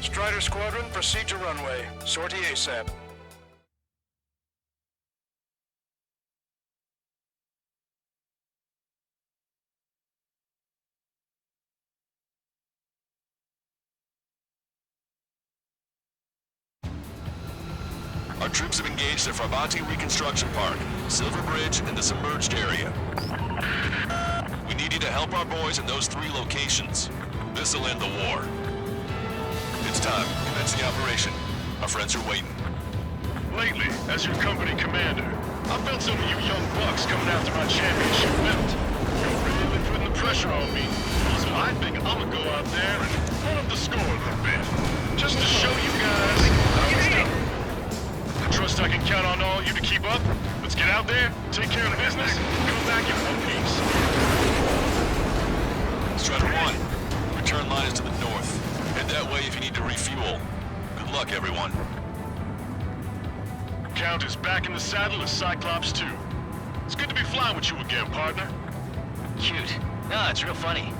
Strider Squadron, proceed to runway. Sortie ASAP. Our troops have engaged at Farbanti Reconstruction Park, Silver Bridge, and the submerged area. We need you to help our boys in those 3 locations. This'll end the war. It's time. Commence the operation. Our friends are waiting. Lately, as your company commander, I felt some of you young bucks coming after my championship belt. You're really putting the pressure on me. So I think I'm gonna go out there and pull up the score a little bit. Just to show you guys how it's done. I trust I can count on all you to keep up. Let's get out there, take care of the business, come back in one piece. Strider 1, return line is to the north. Head that way if you need to refuel. Good luck, everyone. Count is back in the saddle as Cyclops 2. It's good to be flying with you again, partner. Cute. No, it's real funny.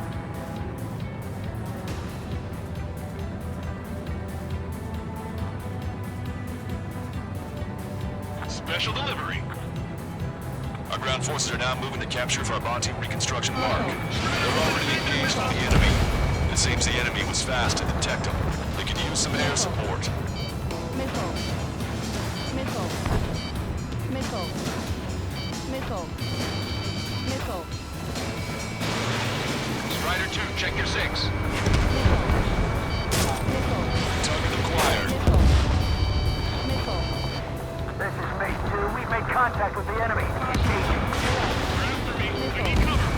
Special delivery. Our ground forces are now moving to capture Farbanti Reconstruction Park. They're already engaged with the enemy. It seems the enemy was fast to detect them. They could use some air support. Missile. Missile. Missile. Missile. Missile. Strider 2, check your 6. Missile. Target acquired. Missile. This is Phase 2. We've made contact with the enemy. Engaging. After me, we need cover.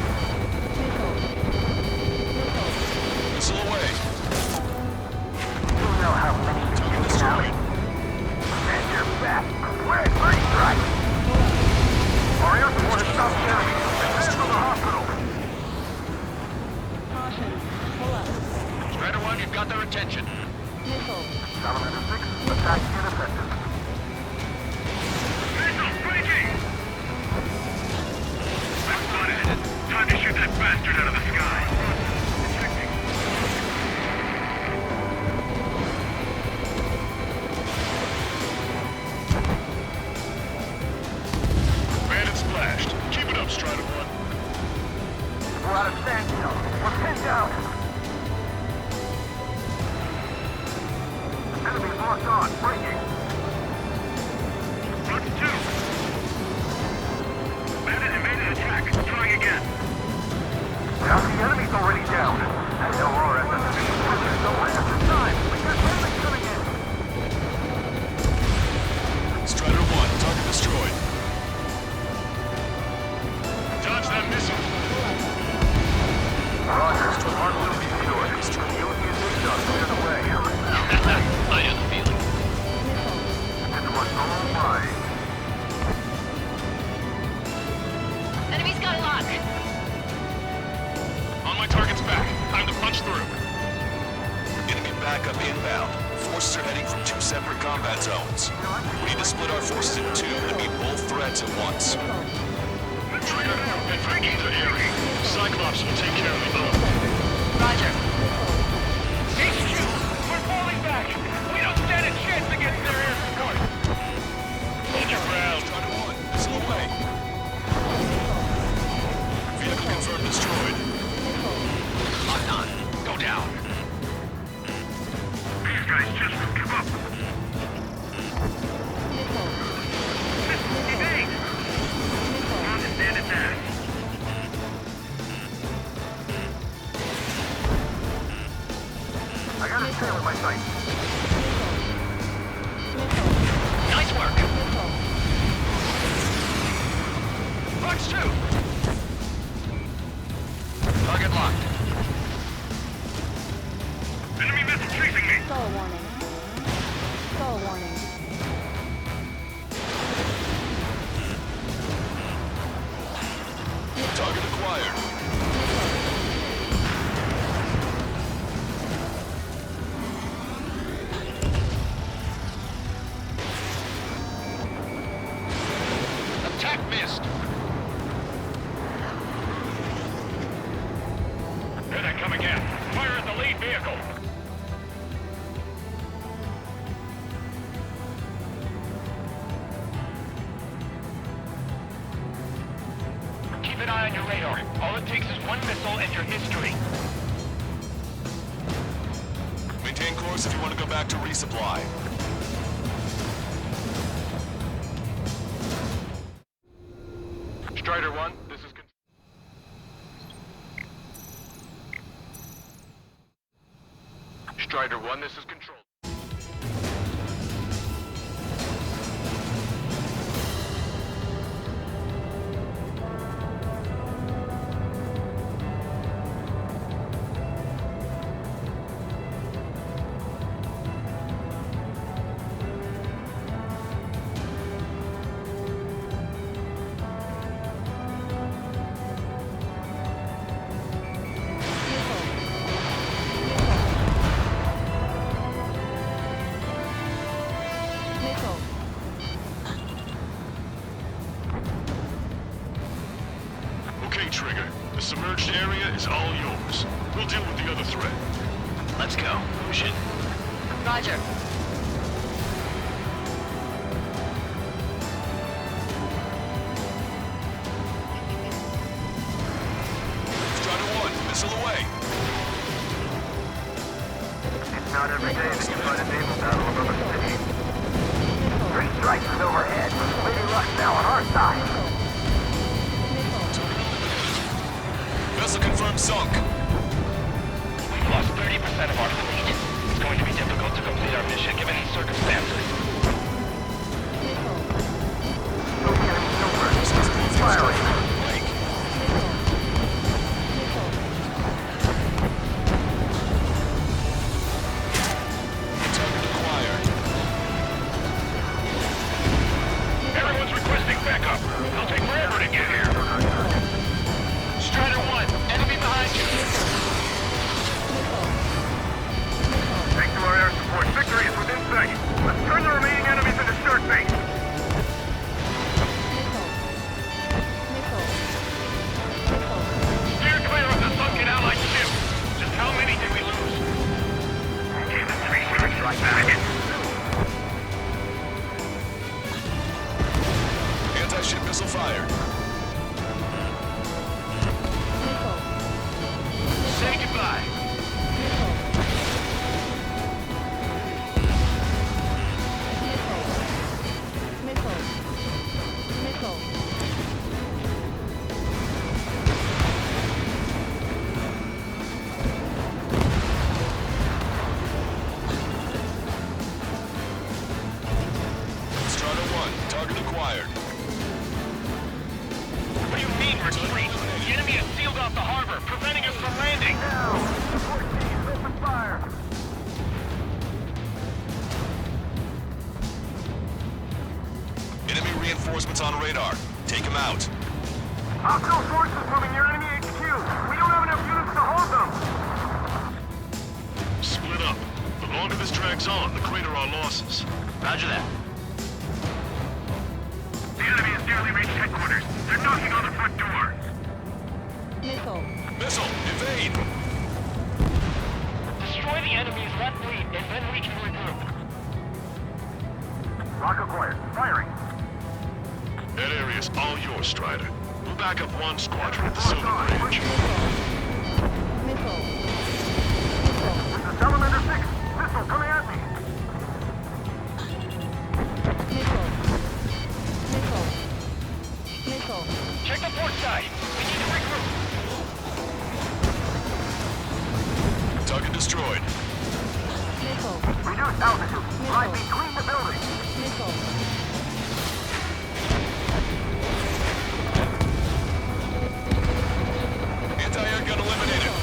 Missile away. You know how many you Target can destroyed. and you're back. We're at first strike. Our air support has stopped the enemy. Advance to the hospital. Caution. Pull up. Strider 1, you've got their attention. Missile. Salamander 6, attack ineffective. Missile breaking! I've spotted it. Time to shoot that bastard out of the sky. Bandit splashed. Keep it up, Strider 1. We're out of standstill. We're pinned down. Enemy's locked on. Breaking. Fox 2. Bandit evaded attack. Trying again. Now the enemy's already down. And no more SSC. There's no last of time. There's enemy coming in. Strider 1, target destroyed. Dodge that missile. Roger. Mark will be secured. You and the are cleared away. I know the feeling. It was all mine. Enemy's got a lock. On my target's back. Time to punch through. Enemy backup inbound. Forces are heading from 2 separate combat zones. We need to split our forces in 2 and meet both threats at once. Trigger, and breaking the area. Cyclops will take care of the other. Roger. HQ! We're falling back! We don't stand a chance against their air support! Hold your ground. Strider 1, missile away. Vehicle confirmed destroyed. Locked on. Go down. These guys just won't give up. Evade! Understand it now. I gotta stay with my sight. Nice work. Fox 2! Target locked. Enemy missile chasing me! Stall warning. Stall warning. Target acquired. Attack missed. Here they come again. Fire at the lead vehicle. an eye on your radar. All it takes is one missile and your history. Maintain course if you want to go back to resupply. Strider 1, this is... Strider 1, this is Control. Okay, Trigger. The submerged area is all yours. We'll deal with the other threat. Let's go. Push it. Roger. Strider 1, missile away. It's not every day that you fight a naval battle above a city. 3 strikes is overhead. Lady Luck now on our side. Vessel confirmed sunk. We've lost 30% of our fleet. It's going to be difficult to complete our mission given the circumstances. Firing. Target acquired. Everyone's requesting backup. It'll take forever to get here. Strider 1, enemy behind you. Thanks to our air support, victory is within sight. Let's turn the remaining enemies into start base. Steer clear of the sunken Allied ship. Just how many did we lose? Give them 3 strikes right back. Anti-ship missile fired. Say goodbye. Strider 1, target acquired. What do you mean, retreat? The enemy has sealed off the harbor, preventing us from landing. Now, support teams, open fire. Enemy reinforcements on radar. Take them out. Hostile forces moving near enemy HQ. We don't have enough units to hold them. Split up. The longer this drags on, the greater our losses. Roger that. The enemy has nearly reached headquarters. They're knocking on the front door. Missile, evade. Destroy the enemy's left fleet, and then we can regroup. Rock acquired. Firing. That area's all yours, Strider. We'll back up 1 squadron at the Silver Bridge. This is Salamander 6. Missile coming at me. Check the port side. We need to regroup. Target destroyed. Reduce altitude. Fly between the buildings. Anti-air gun eliminated.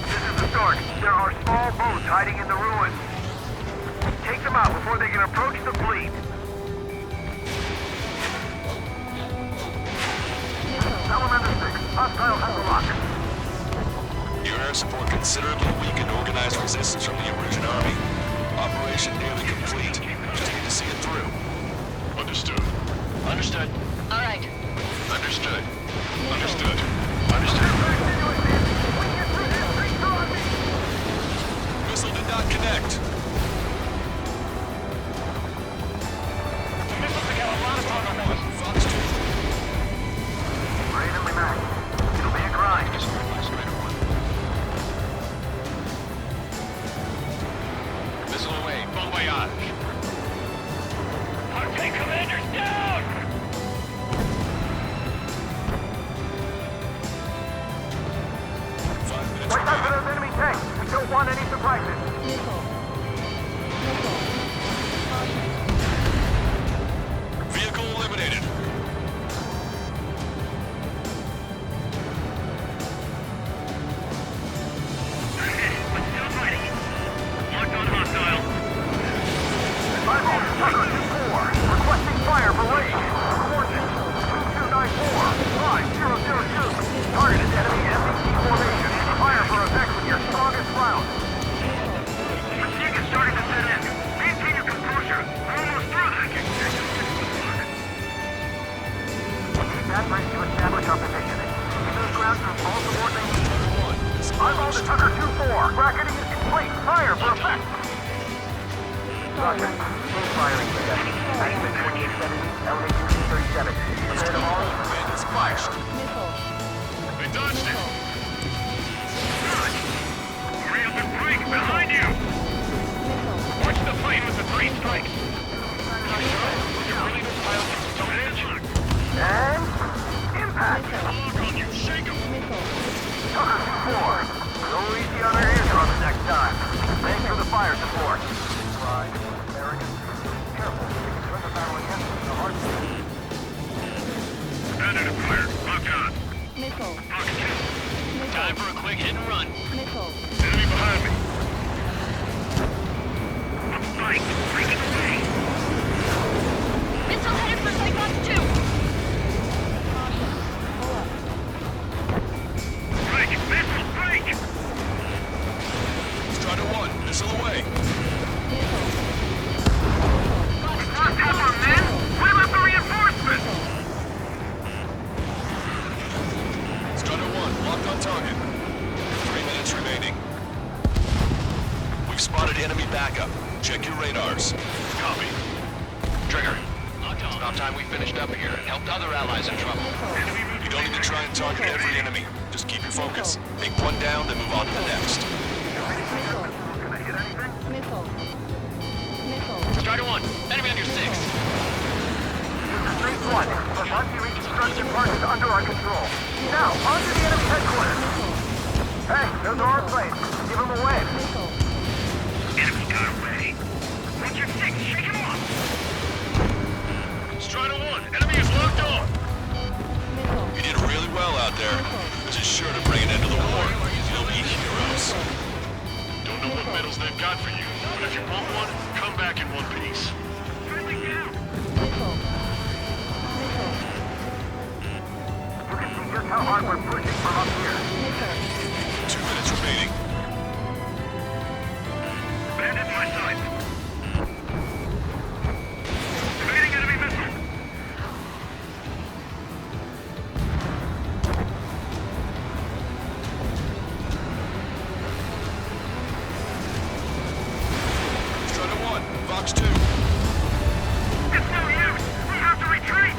This is the start. There are small boats hiding in the ruins. Take them out before they can approach the fleet. Salamander 6. Hostile on the lock. Your air support considerably weakened organized resistance from the Erusian army. Operation nearly complete. Just need to see it through. Understood. Understood. All right. Understood. Understood. Understood. Missile did not connect. The missiles have got a lot of armor on us. Fox 2. prices. Vehicle eliminated. We're still fighting. Locked on hostile. Rival Tucker 2-4. Requesting fire for raid. Coordinates 2294-5002. Targeted enemy MDT formation. Fire for effect with your strongest round. Fatigue is starting to set in. Maintain your composure. We're almost through this. That brings to establish our position. Keep those ground troops all support they need. Eyeball to Tucker 2-4. Bracketing is complete. Fire for effect. Roger. Team firing for enemy. Accurate 2870, elevation 237. Prepare to launch. Bandits fire. They dodged it. Good. Hurry up and break. Behind you. Watch the plane with the 3 strikes. You're really this pile of stone edge. And impact. Lock on you. Shake 'em. Tucker 2-4. Go easy on our eardrums next time. Thanks for the fire support. Pride, arrogance. Careful. You can turn the battle against us in a heartbeat. Standard clear. Lock on. Box 2. Time for a quick hit and run. Enemy behind me. Spike. Breaking away. Missile headed for Cyclops 2. Break. Missile. Break. Strider 1, missile away. Lost half our men? What about the reinforcements? Strider 1, locked on target. 3 minutes remaining. We've spotted enemy backup. Check your radars. Copy. Trigger. It's about time we finished up here and helped other allies in trouble. You don't need to try and target every enemy. Just keep your focus. Take one down, then move on to the next. Strider 1, enemy on your 6. Street 1. Levante reconstruction part is under our control. Now, on to the enemy headquarters. Hey, those are our planes. Give them away. Enemy got away. Watch your 6, shake him off. Strider 1. Enemy is locked on. You did really well out there. This is sure to bring an end to the war. You'll be heroes. Don't know what medals they've got for you, but if you want one, come back in one piece. Friendly down. You can see just how hard we're pushing from up here. 2 minutes remaining. Bandits my side. Evading enemy missile. Strider 1, Fox 2. It's no use. We have to retreat.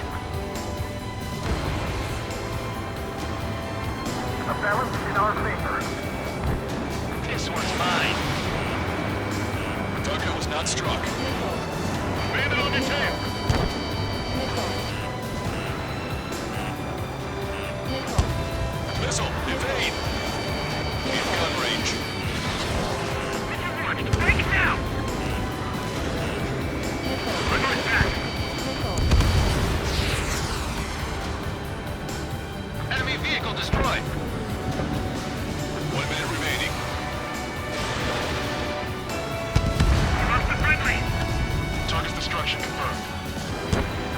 A balance in our favor. This one's mine. Target was not struck. Bandit on your tail. Missile, evade. In gun range. Break it down. I'm going back. Enemy vehicle destroyed. 1 minute remaining. Lost the friendly. Target's destruction confirmed.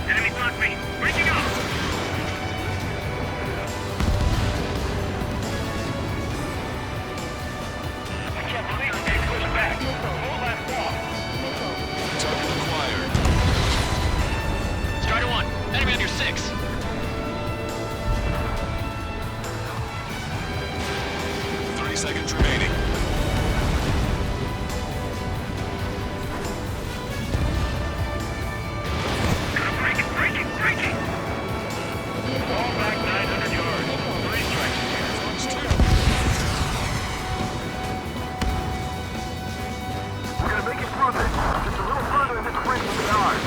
Enemy blocked me. Breaking up. I can't believe they pushed back. Hold that wall. Target acquired. Strider 1, enemy on your 6. 30 seconds remaining. Breaking. Fall back 900 yards. 3 strikes here. Fox 2. We're gonna make it through this. Just a little further and this bridge will be ours.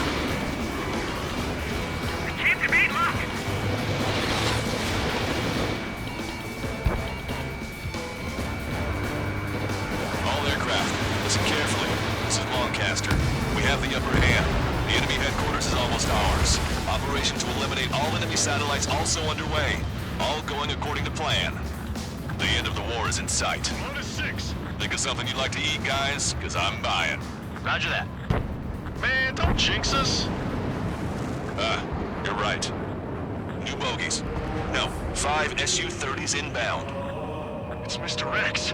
I can't debate luck. All aircraft Master. We have the upper hand. The enemy headquarters is almost ours. Operation to eliminate all enemy satellites also underway. All going according to plan. The end of the war is in sight. On to 6. Think of something you'd like to eat, guys? Because I'm buying. Roger that. Man, don't jinx us. You're right. New bogies. No, 5 Su-30s inbound. It's Mr. X.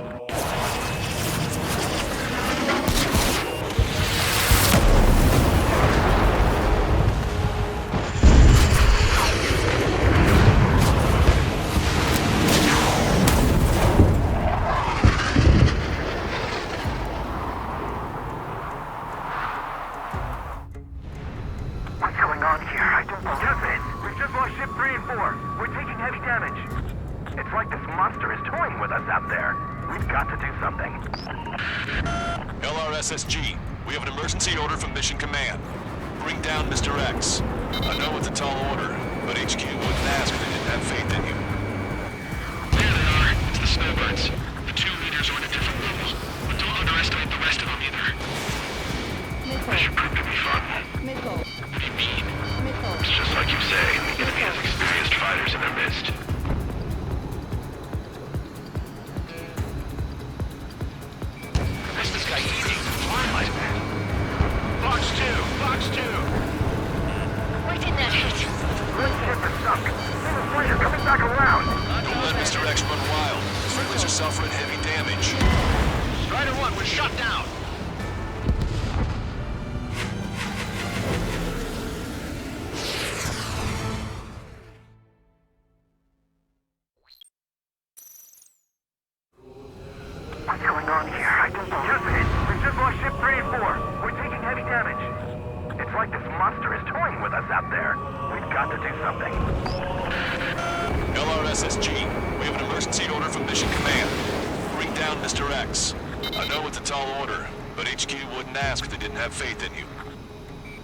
What's going on here? I don't know. Captain, we've just lost ship 3 and 4. We're taking heavy damage. It's like this monster is toying with us out there. We've got to do something. LRSSG, we have an emergency order from Mission Command. Bring down Mr. X. I know it's a tall order, but HQ wouldn't ask if they didn't have faith in you. There they are. It's the snowbirds. The 2 leaders are at a different level. But don't underestimate the rest of them either. This should prove to be fun. Be mean. It's just like you say, the enemy has experienced fighters in their midst. What's this guy eating? Twilight. Box 2! Box 2! Why didn't that hit? Good ship is sunk. Little fighter coming back around. Don't let Mr. X run wild. Friendlies are suffering heavy damage. Strider 1 was shot down! What's going on here? I don't know. Captain, we've just lost ship 3 and 4. We're taking heavy damage. It's like this monster is toying with us out there. We've got to do something. LRSSG, we have an emergency order from Mission Command. Bring down Mr. X. I know it's a tall order, but HQ wouldn't ask if they didn't have faith in you.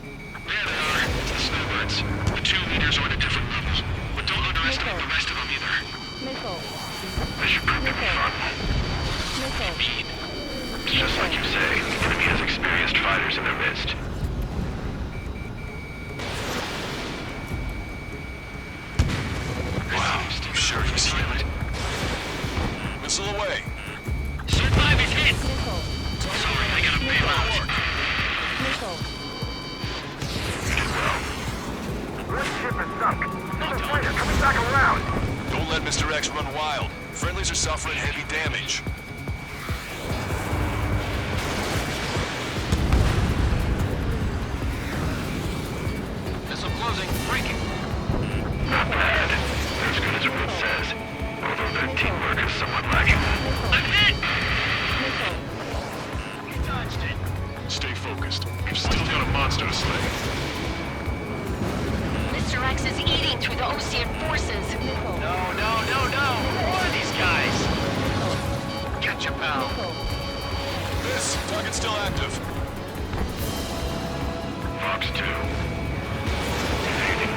There they are. It's the snowbirds. The 2 leaders are at a different level. But don't underestimate the rest of them either. This should prove to be fun. Be mean. It's just like you say, the enemy has experienced fighters in their midst. Wow, I'm sure he's healed. Missile away. Sir 5 is hit! Sorry, I gotta bail out. Good ship is sunk. Little fighter coming back around. Don't let Mr. X run wild. Friendlies are suffering heavy damage. Missile closing. Breaking. Not bad. They're as good as everyone says. Although their teamwork is somewhat lacking. I'm hit! Dodged it. Stay focused. We've still got a monster to slay. Mr. X is eating through the Ocean forces. No. Who are these guys? Gotcha, pal. Miss, target's still active. Fox 2. Evading.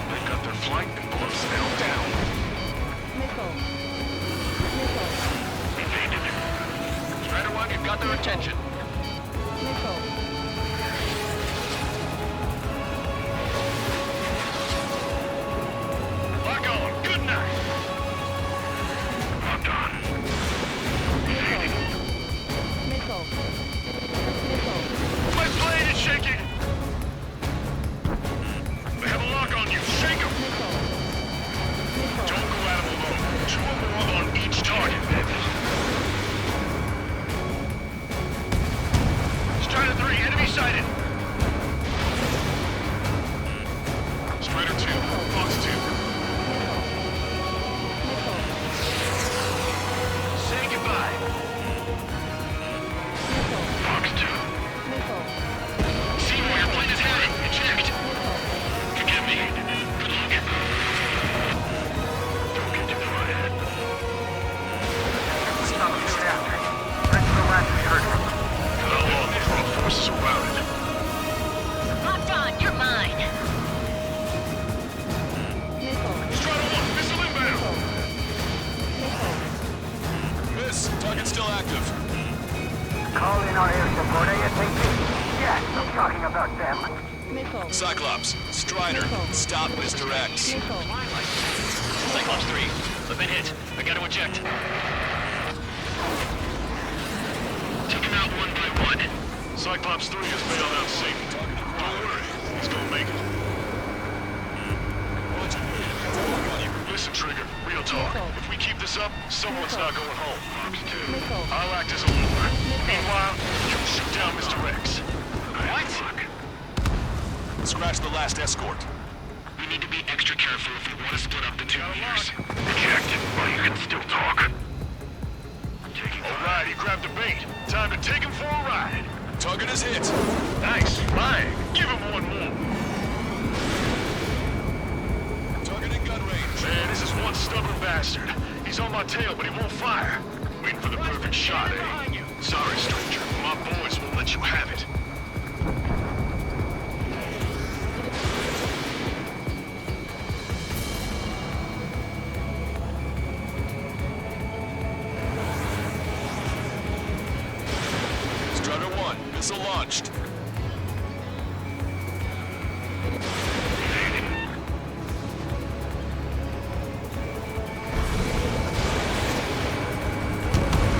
They've got their flight envelopes nailed down. Evaded. Strider 1, you've got their attention. Lock on. Good night. Locked on. Evading. My plane is shaking. They have a lock on you. Shake them. Don't go at them alone. 2 or more on each target, baby. Strider 3, enemy sighted. Strider 2, Fox 2. Say goodbye. Fox 2. Seymour, your plane is heading. Eject. Forgive me. Good luck. Don't get too far ahead. Stop shooting after. That's the last we heard from them. How long before our forces are routed? Locked on, you're mine. Strider 1, missile inbound. Miss, target's still active. Call in our air support ASAP. Yes, I'm talking about them. Missile. Cyclops, Strider, stop Mr. X. Missile. Cyclops 3, I've been hit. I gotta eject. Take him out one by one. Cyclops 3 has bailed out safely. Don't worry, he's gonna make it. Listen, Trigger, real talk. If we keep this up, someone's not going home. Missile. I'll act as a lure. Meanwhile, you'll shoot down Mr. X. What? Scratch the last escort. We need to be extra careful if we want to split up the two leaders. Ejected, while you can still talk. Alright, he grabbed the bait. Time to take him for a ride. Target is hit. Nice. Lying. Give him one more. Target in gun range. Man, this is one stubborn bastard. He's on my tail, but he won't fire. Waiting for the perfect shot, eh? Sorry, stranger. My boys won't let you have it. Strider 1, missile launched.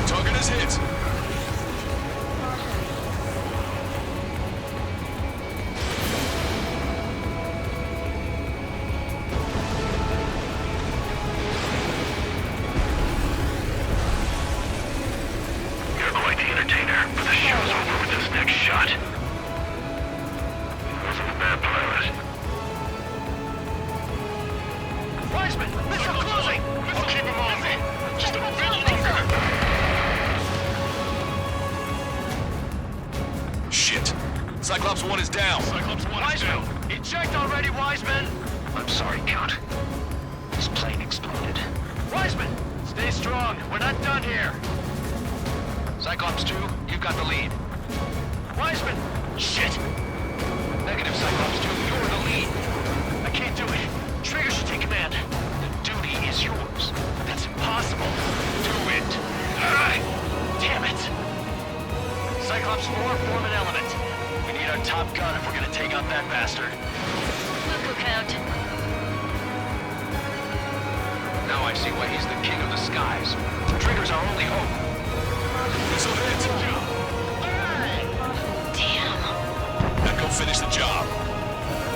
Target is hit. You're quite the entertainer, but the show's over with this next shot. Wasn't a bad pilot. Wiseman, missile closing! I'll keep him on me. Just a bit longer. Shit. Cyclops 1 is down. Cyclops 1 is down. Eject already, Wiseman! I'm sorry, Count. This plane exploded. Wiseman! Stay strong. We're not done here. Cyclops 2, you've got the lead. Wiseman! Shit! Negative, Cyclops 2. You're the lead. I can't do it. Trigger should take command. The duty is yours. That's impossible. Do it. Damn it. Cyclops 4, form an element. We need our top gun if we're gonna take out that bastard. Look, Count. Now I see why he's the king of the skies. Trigger's our only hope. Missile hit. Damn. Now go finish the job.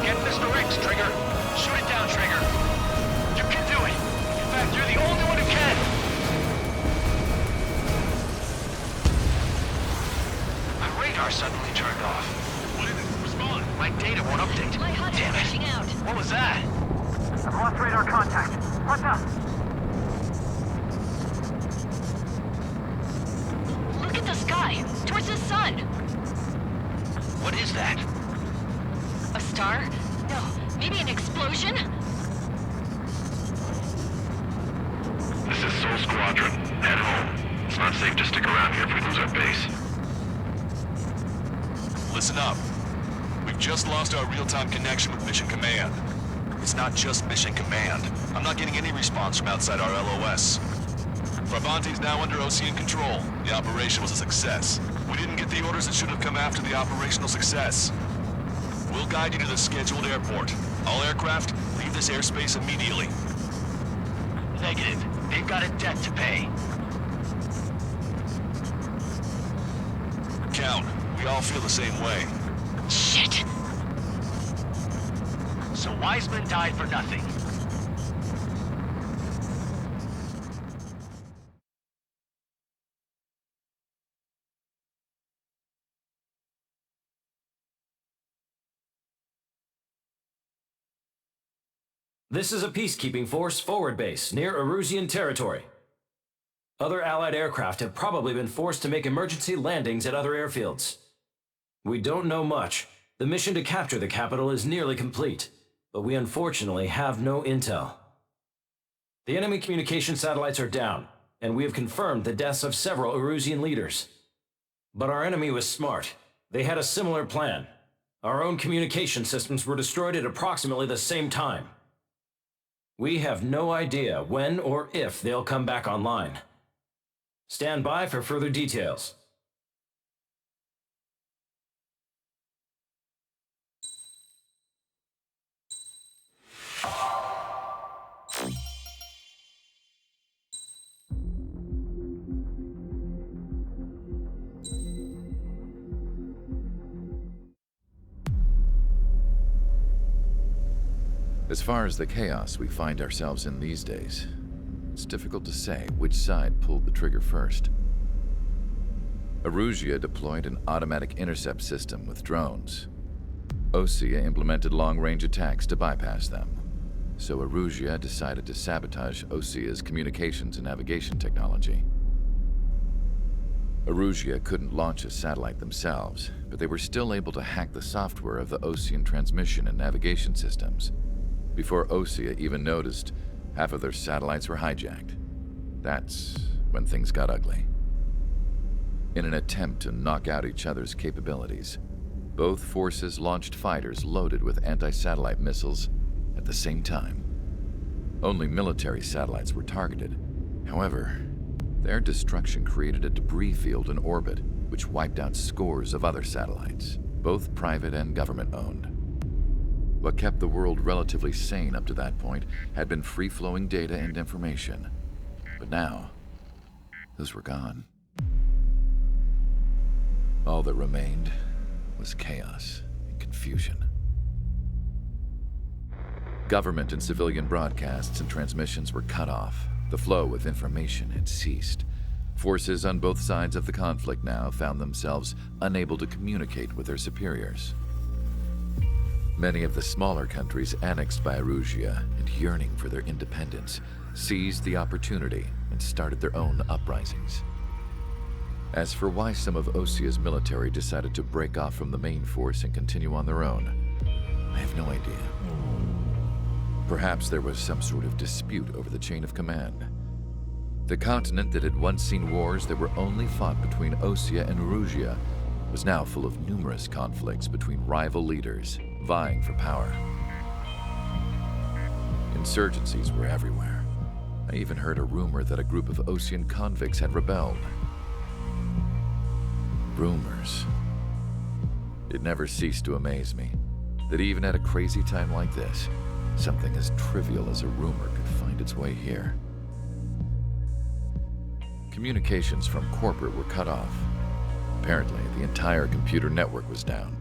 Get Mr. X, Trigger. Shoot it down, Trigger. You can do it. In fact, you're the only one who can. My radar suddenly turned off. What is it? Respond. My data won't update. My HUD is Damn it. crashing out. What was that? I've lost radar contact. What's up? Look at the sky. Towards the sun. What is that? A star? No. Maybe an explosion? This is Soul Squadron. Head home. It's not safe to stick around here if we lose our base. Listen up. We've just lost our real-time connection with Mission Command. It's not just Mission Command. I'm not getting any response from outside our LOS. Brabante's now under OCN control. The operation was a success. We didn't get the orders that should have come after the operational success. We'll guide you to the scheduled airport. All aircraft, leave this airspace immediately. Negative. They've got a debt to pay. Count, we all feel the same way. Shit. So Wiseman died for nothing. This is a peacekeeping force forward base near Erusian territory. Other Allied aircraft have probably been forced to make emergency landings at other airfields. We don't know much. The mission to capture the capital is nearly complete, but we unfortunately have no intel. The enemy communication satellites are down, and we have confirmed the deaths of several Erusian leaders. But our enemy was smart. They had a similar plan. Our own communication systems were destroyed at approximately the same time. We have no idea when or if they'll come back online. Stand by for further details. As far as the chaos we find ourselves in these days, it's difficult to say which side pulled the trigger first. Erusia deployed an automatic intercept system with drones. Osea implemented long-range attacks to bypass them. So Erusia decided to sabotage Osea's communications and navigation technology. Erusia couldn't launch a satellite themselves, but they were still able to hack the software of the Osean transmission and navigation systems. Before Osea even noticed, half of their satellites were hijacked. That's when things got ugly. In an attempt to knock out each other's capabilities, both forces launched fighters loaded with anti-satellite missiles at the same time. Only military satellites were targeted. However, their destruction created a debris field in orbit, which wiped out scores of other satellites, both private and government-owned. What kept the world relatively sane up to that point had been free-flowing data and information. But now, those were gone. All that remained was chaos and confusion. Government and civilian broadcasts and transmissions were cut off. The flow of information had ceased. Forces on both sides of the conflict now found themselves unable to communicate with their superiors. Many of the smaller countries annexed by Erusia and yearning for their independence seized the opportunity and started their own uprisings. As for why some of Osea's military decided to break off from the main force and continue on their own, I have no idea. Perhaps there was some sort of dispute over the chain of command. The continent that had once seen wars that were only fought between Osea and Erusia was now full of numerous conflicts between rival leaders vying for power. Insurgencies were everywhere. I even heard a rumor that a group of Osean convicts had rebelled. Rumors. It never ceased to amaze me that even at a crazy time like this, something as trivial as a rumor could find its way here. Communications from corporate were cut off. Apparently, the entire computer network was down.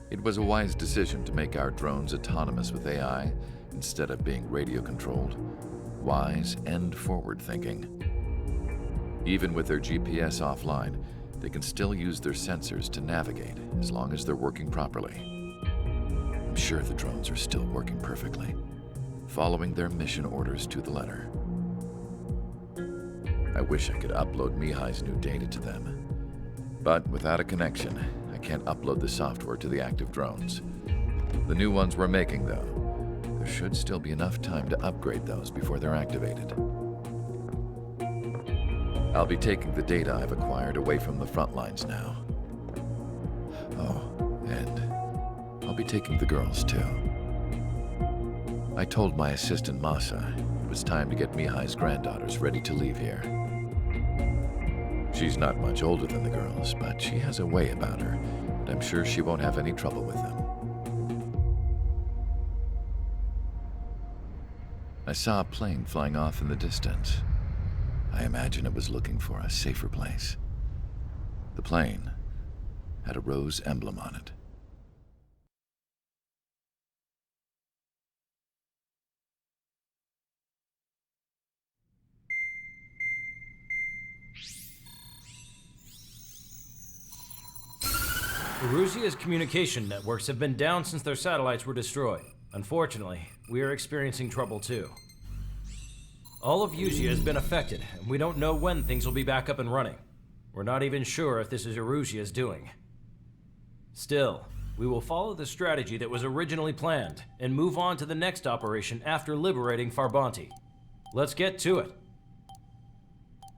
It was a wise decision to make our drones autonomous with AI instead of being radio-controlled. Wise and forward-thinking. Even with their GPS offline, they can still use their sensors to navigate as long as they're working properly. I'm sure the drones are still working perfectly, following their mission orders to the letter. I wish I could upload Mihai's new data to them. But without a connection, I can't upload the software to the active drones. The new ones we're making, though, there should still be enough time to upgrade those before they're activated. I'll be taking the data I've acquired away from the front lines now. Oh, and I'll be taking the girls, too. I told my assistant Masa it was time to get Mihai's granddaughters ready to leave here. She's not much older than the girls, but she has a way about her, and I'm sure she won't have any trouble with them. I saw a plane flying off in the distance. I imagine it was looking for a safer place. The plane had a rose emblem on it. Erusia's communication networks have been down since their satellites were destroyed. Unfortunately, we are experiencing trouble too. All of Erusia has been affected, and we don't know when things will be back up and running. We're not even sure if this is Erusia's doing. Still, we will follow the strategy that was originally planned, and move on to the next operation after liberating Farbanti. Let's get to it.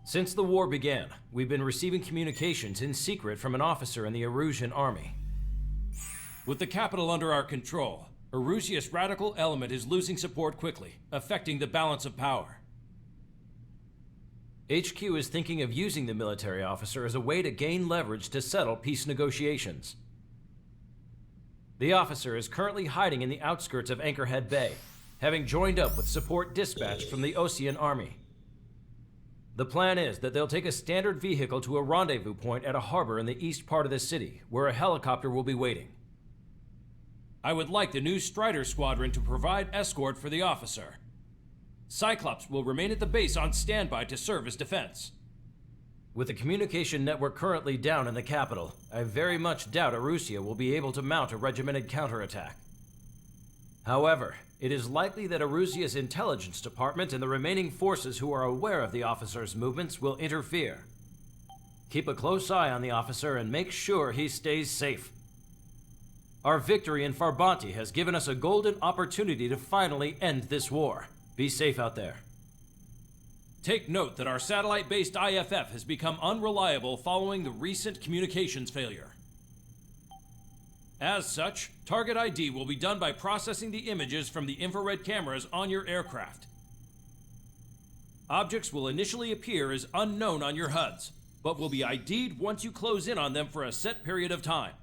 Since the war began, we've been receiving communications in secret from an officer in the Erusian army. With the capital under our control, Erusia's radical element is losing support quickly, affecting the balance of power. HQ is thinking of using the military officer as a way to gain leverage to settle peace negotiations. The officer is currently hiding in the outskirts of Anchorhead Bay, having joined up with support dispatched from the Osean army. The plan is that they'll take a standard vehicle to a rendezvous point at a harbor in the east part of the city, where a helicopter will be waiting. I would like the new Strider Squadron to provide escort for the officer. Cyclops will remain at the base on standby to serve as defense. With the communication network currently down in the capital, I very much doubt Arusea will be able to mount a regimented counterattack. However, it is likely that Arusea's intelligence department and the remaining forces who are aware of the officer's movements will interfere. Keep a close eye on the officer and make sure he stays safe. Our victory in Farbanti has given us a golden opportunity to finally end this war. Be safe out there. Take note that our satellite-based IFF has become unreliable following the recent communications failure. As such, target ID will be done by processing the images from the infrared cameras on your aircraft. Objects will initially appear as unknown on your HUDs, but will be ID'd once you close in on them for a set period of time.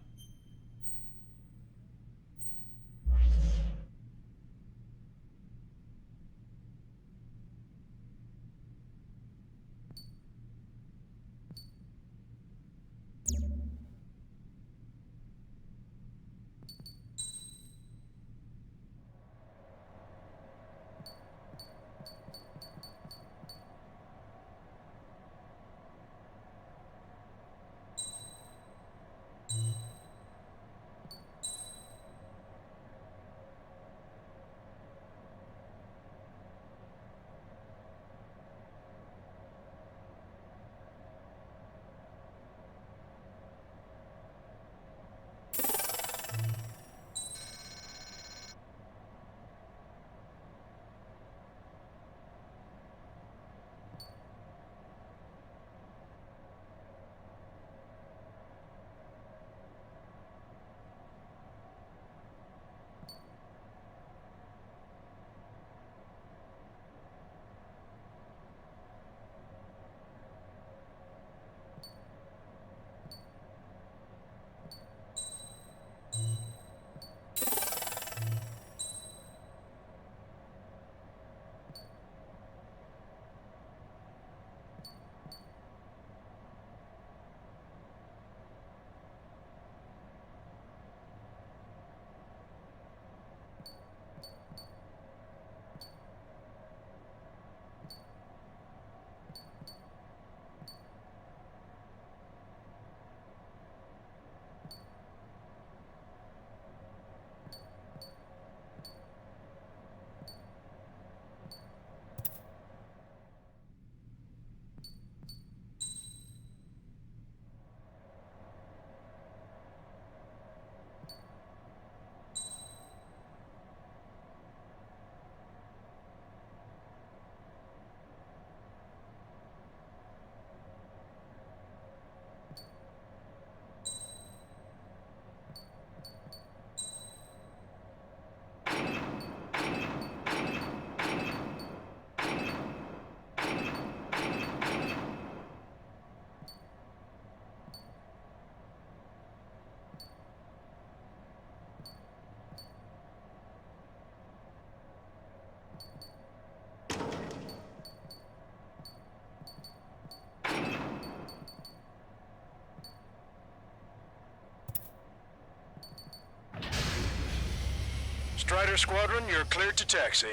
Strider Squadron, you're cleared to taxi.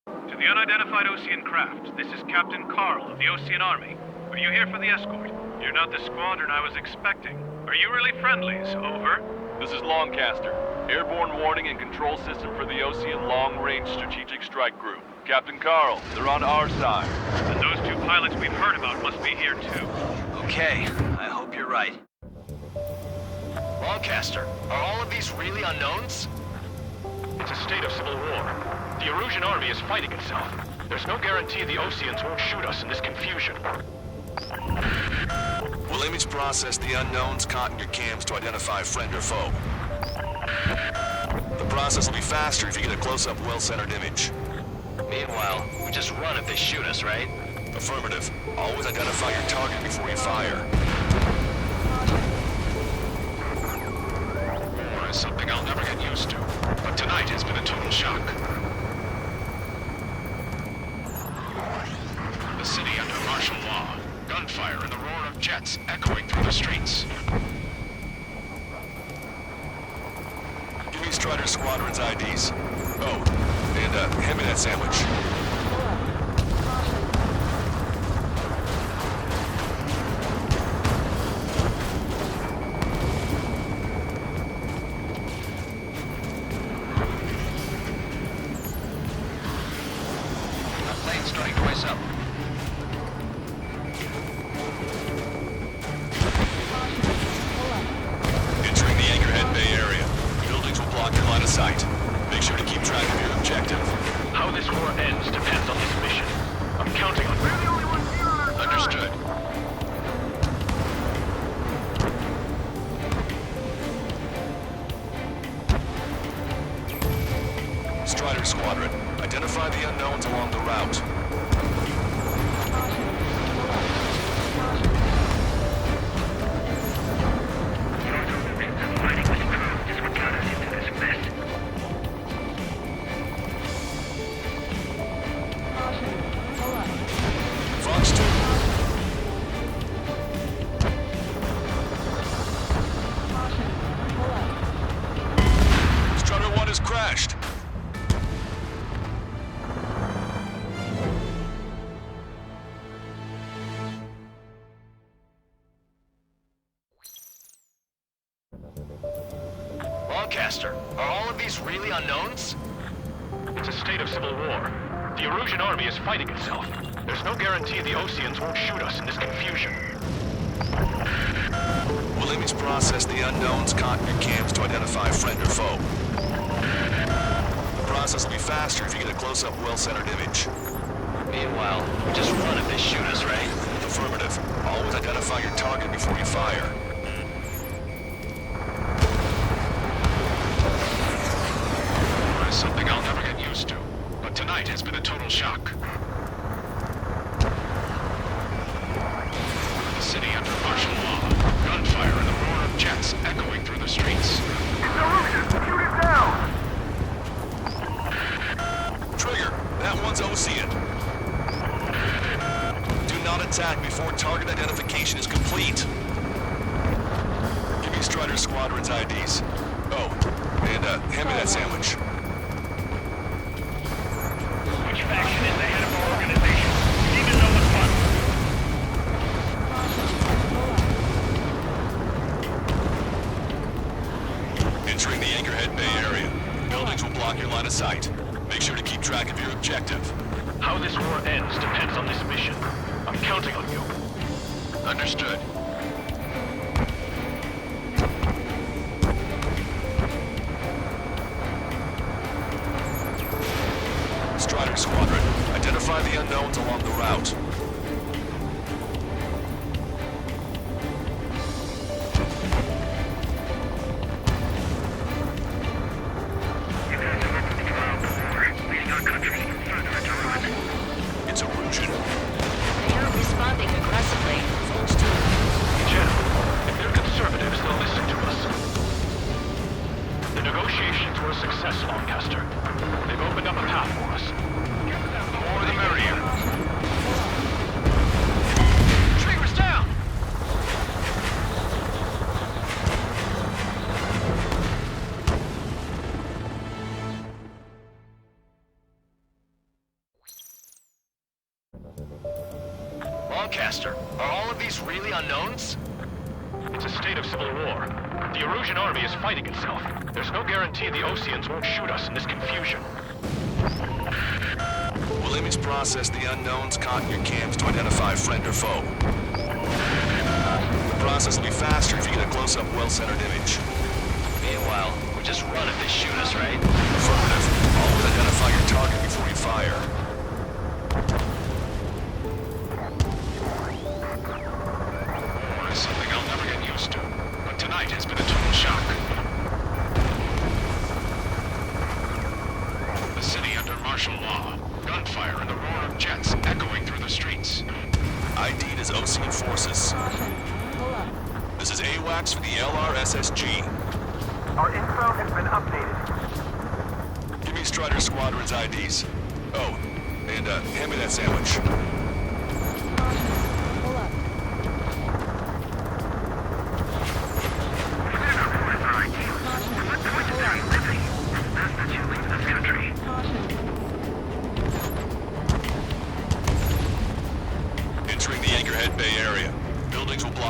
To the unidentified Osean craft, this is Captain Carl of the Osean Army. Are you here for the escort? You're not the squadron I was expecting. Are you really friendlies? Over. This is Longcaster. Airborne warning and control system for the Osean Long Range Strategic Strike Group. Captain Carl, they're on our side. And those two pilots we've heard about must be here too. Okay, I hope you're right. Longcaster, are all of these really unknowns? It's a state of civil war. The Erusian army is fighting itself. There's no guarantee the Oseans won't shoot us in this confusion. We'll image process the unknowns caught in your cams to identify friend or foe. The process will be faster if you get a close-up, well-centered image. Meanwhile, we just run if they shoot us, right? Affirmative. Always identify your target before you fire. War is something I'll never get used to. But tonight has been a total shock. jets echoing through the streets. Give me Strider Squadron's IDs. Oh, and hand me that sandwich. Plane starting to race up. Entering the Anchorhead Bay area. Buildings will block your line of sight. Make sure to keep track of your objective. How this war ends depends on this mission. I'm counting on you. We're the only ones here on our side. Understood. Strider Squadron, identify the unknowns along the route. Fighting with crew just what got us into this mess. Fox 2. Strider 1 has crashed. Lancaster, are all of these really unknowns? It's a state of civil war. The Erusian army is fighting itself. There's no guarantee the Oseans won't shoot us in this confusion. Will image process the unknowns caught in your cams to identify friend or foe? The process will be faster if you get a close-up, well-centered image. Meanwhile, just run if they shoot us, right? Affirmative. Always identify your target before you fire. It's something I'll never get used to. But tonight has been a total shock. The city under martial law. Gunfire and the roar of jets echoing through the streets. It's Erusian! Shoot it down! Trigger, that one's Osean. Do not attack before target identification is complete. Give me Strider Squadron's IDs. Oh, and hand me that sandwich. Which faction is the head of our organization? You need to know what's what. Entering the Anchorhead Bay area. Buildings will block your line of sight. Make sure to keep track of your objective. How this war ends depends on this mission. I'm counting on you. Understood. Strider Squadron, identify the unknowns along the route. You guys have opened the trial before, leading our country even further into ruin. It's Erusian. They are responding aggressively. Jen, if they're conservatives, they'll listen to us. The negotiations were a success, Lancaster. They've opened up a path for us. The more the merrier. Trigger's down! Lancaster, are all of these really unknowns? It's a state of civil war. The Erusian army is fighting itself. There's no guarantee the Oseans won't shoot us in this confusion. Will image process the unknowns caught in your cams to identify friend or foe? The process will be faster if you get a close-up, well-centered image. Meanwhile, we just run if they shoot us, right? Affirmative. Always identify your target before you fire. War is something I'll never get used to. But tonight has been a total shock. The city under martial law. Gunfire and the roar of jets echoing through the streets. ID'd as Osean forces. This is AWACS for the LRSSG. Our info has been updated. Give me Strider Squadron's IDs. Oh, and hand me that sandwich.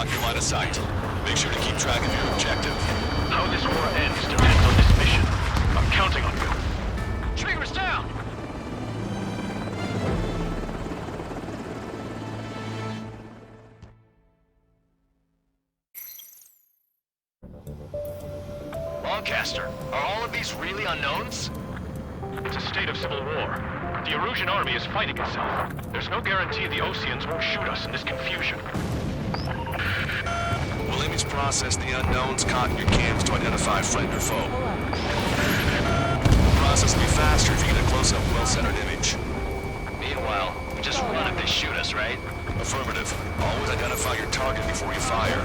block your line of sight. Make sure to keep track of your objective. How this war ends depends on this mission. I'm counting on you. Trigger's down! Lancaster, are all of these really unknowns? It's a state of civil war. The Erusian army is fighting itself. There's no guarantee the Oseans won't shoot us in this confusion. We'll image process the unknowns caught in your cams to identify friend or foe. The process will be faster if you get a close-up, well-centered image. Meanwhile, we just run if they shoot us, right? Affirmative. Always identify your target before you fire.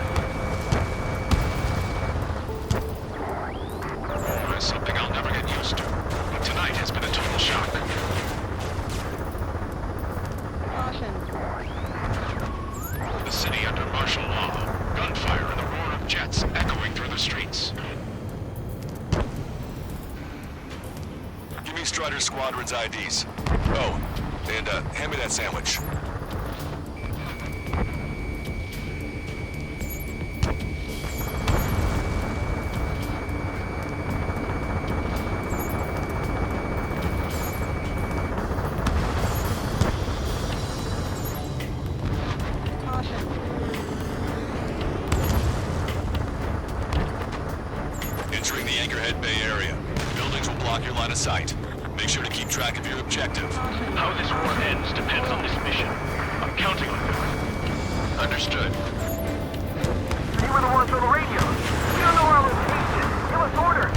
There's something I'll never get used to. But tonight has been a total shock. Caution. The city under martial law. Gunfire and the roar of jets echoing through the streets. Give me Strider Squadron's IDs. Oh, and hand me that sandwich. Entering the Anchorhead Bay area. Buildings will block your line of sight. Make sure to keep track of your objective. How this war ends depends on this mission. I'm counting on you. Understood. You were the ones on the radio. We don't know our location. Give us orders.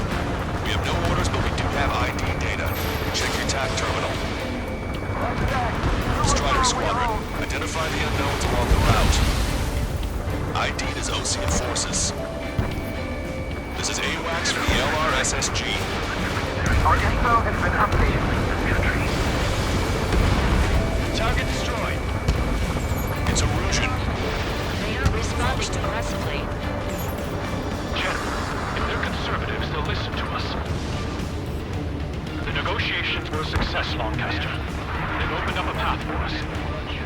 We have no orders, but we do have ID data. Check your TAC terminal. Strider Squadron, identify the unknowns along the route. ID'd as Osean forces. This is AWACS for the LRSSG. Our info has been updated. Target destroyed. It's Erusian. They aren't responding aggressively. General, if they're conservatives, they'll listen to us. The negotiations were a success, Lancaster. They've opened up a path for us.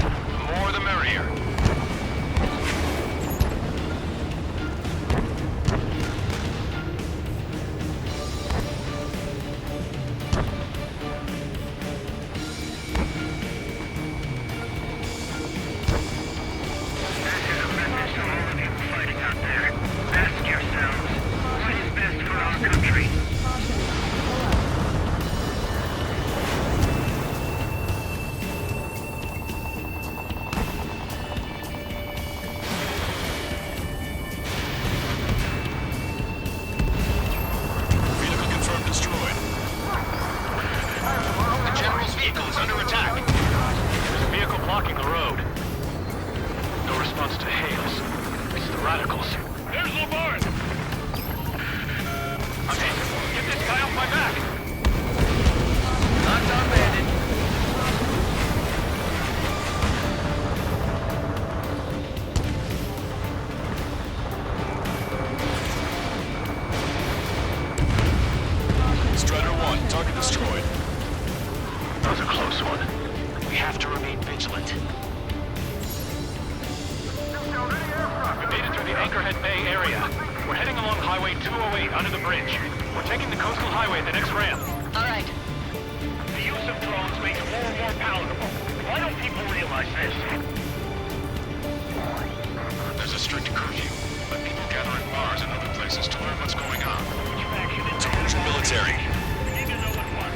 The more the merrier. Vehicle confirmed destroyed. The General's vehicle is under attack. There's a vehicle blocking the road. No response to hails. It's the radicals. There's Lamar! Okay, get this guy off my back! Knocked on bandit. Strider 1, target destroyed. That was a close one. We have to remain vigilant. We made it through the Anchorhead Bay area. We're heading along Highway 208 under the bridge. We're taking the coastal highway at the next ramp. All right. The use of drones makes war more palatable. Why don't people realize this? There's a strict curfew, but people gather at bars and other places to learn what's going on. It's Erusian military. We need to know what one.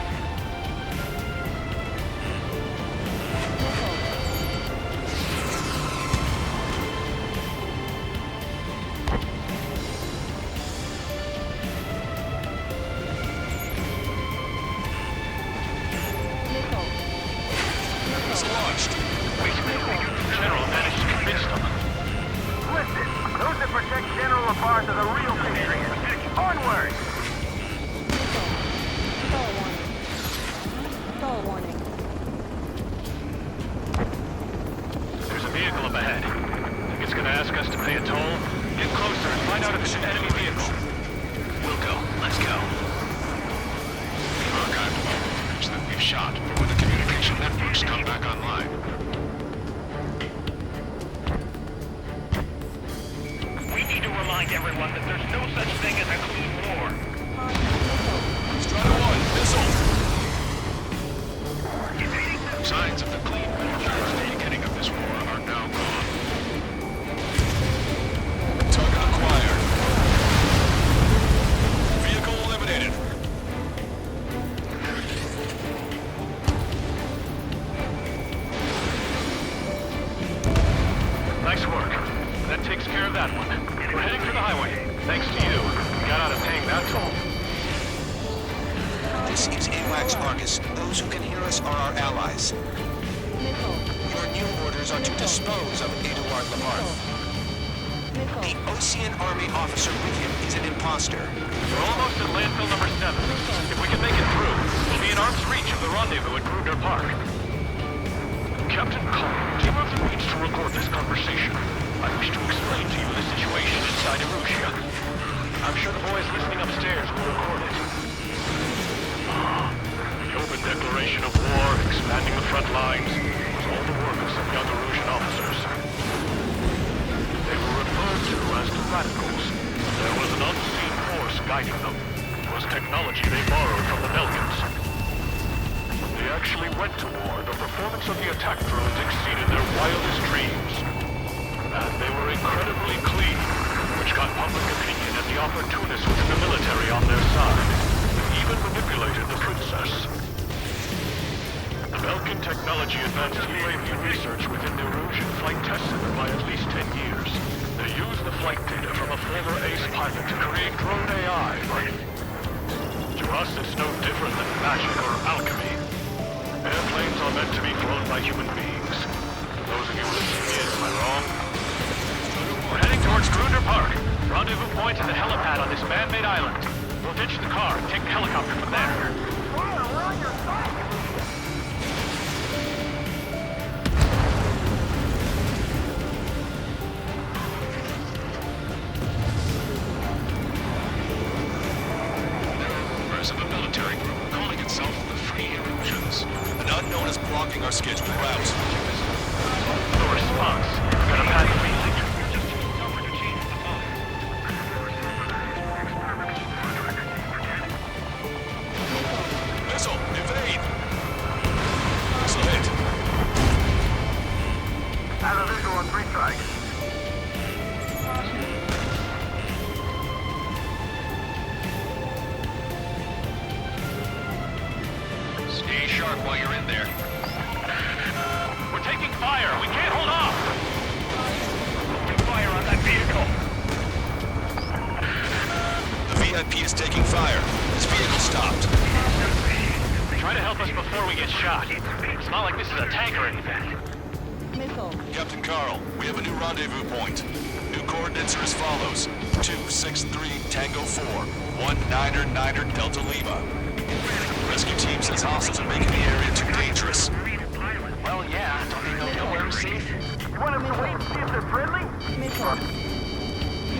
It's launched. Wait, General managed to convince them. Listen, those that protect General LaBarge are the real patriots. Onward! Stall warning. There's a vehicle up ahead. Think it's gonna ask us to pay a toll? Get closer and find out if it's an enemy vehicle. We'll go. Let's go. We've archived all the footage that we've shot for when the communication networks come back online. remind everyone that there's no such thing as a clean war. Strider 1, missile! Signs of the clean war since the beginning of this war are now gone. Target acquired. Vehicle eliminated. Nice work. That takes care of that one. We're heading for the highway. Thanks to you. We got out of paying that toll. This is AWACS Argus. Those who can hear us are our allies. Your new orders are to dispose of Eduard Lamarth. The Ocean Army officer with him is an imposter. We're almost at landfill number 7. If we can make it through, we'll be in arm's reach of the rendezvous at Gruner Park. Captain Cullen, do you have the means to record this conversation? I wish to explain to you the situation inside Erusia. I'm sure the boys listening upstairs will record it. The open declaration of war, expanding the front lines, was all the work of some young Erusian officers. They were referred to as the radicals. There was an unseen force guiding them. It was technology they borrowed from the Belgians. When they actually went to war, the performance of the attack drones exceeded their wildest dreams. And they were incredibly clean, which got public opinion and the opportunists within the military on their side. They even manipulated the princess. Belgian technology advanced UAV research within the Erusian Flight Test Center by at least 10 years. They used the flight data from a former ace pilot to create drone AI, but to us it's no different than magic or alchemy. Airplanes are meant to be flown by human beings. For those of you listening in, am I wrong? We're heading towards Gruner Park. Rendezvous point is a helipad on this man-made island. We'll ditch the car and take the helicopter from there. Members of a military group calling itself the Free Erusians. An unknown is blocking our scheduled route. No response. We've got a bad feeling. Missile, evade! Missile hit. Have a visual on 3 strikes. Stay sharp while you're in there. We're taking fire. We can't hold off. Open fire on that vehicle. The VIP is taking fire. His vehicle stopped. Try to help us before we get shot. It's not like this is a tank or anything. Missile. Captain Carl, we have a new rendezvous point. New coordinates are as follows. 263 Tango 4, 199er Delta Lima. Rescue team says hostiles are making the area too dangerous. Well, yeah. Don't they know nowhere safe? You want us to wait and see if they're friendly? Missile.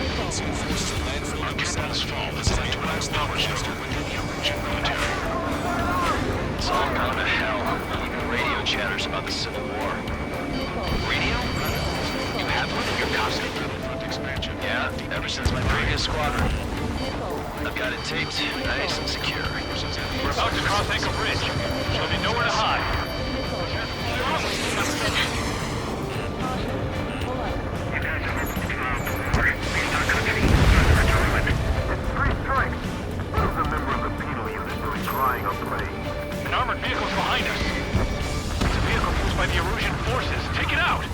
Missile. Seen forces at landfill number 7. This is AWACS Argus within the Erusian military. It's all gone to hell. Even radio chatters about the Civil War. Radio? You have one in your costume? Expansion. Yeah, ever since my previous squadron. I've got it taped, nice and secure. We're about to cross Anchor Bridge, so they know where to hide. Three strikes. Who's a member of the penal unit doing crying on plane? An armored vehicle's behind us. It's a vehicle used by the Erusian forces. Take it out!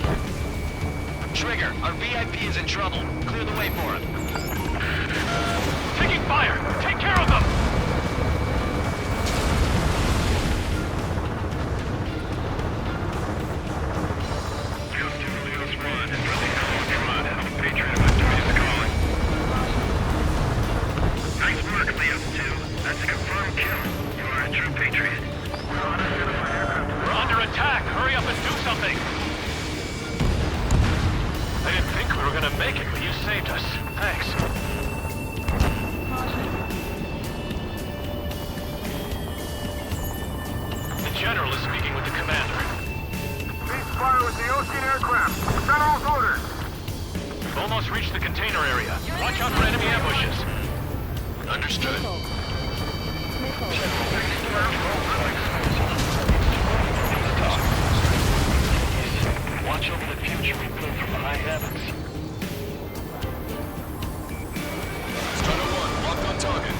Trigger, our VIP is in trouble. Clear the way for him. Taking fire! Take care of them! Nice work, Leo 2. That's a confirmed kill. You are a true patriot. We're under attack! Hurry up and do something! I didn't think we were gonna make it, but you saved us. Thanks. The General is speaking with the commander. Cease fire with the Ocean aircraft. General's orders. We've almost reached the container area. Watch out for enemy ambushes. Understood. Watch over the future we built from the high heavens. Strider 1, locked on target.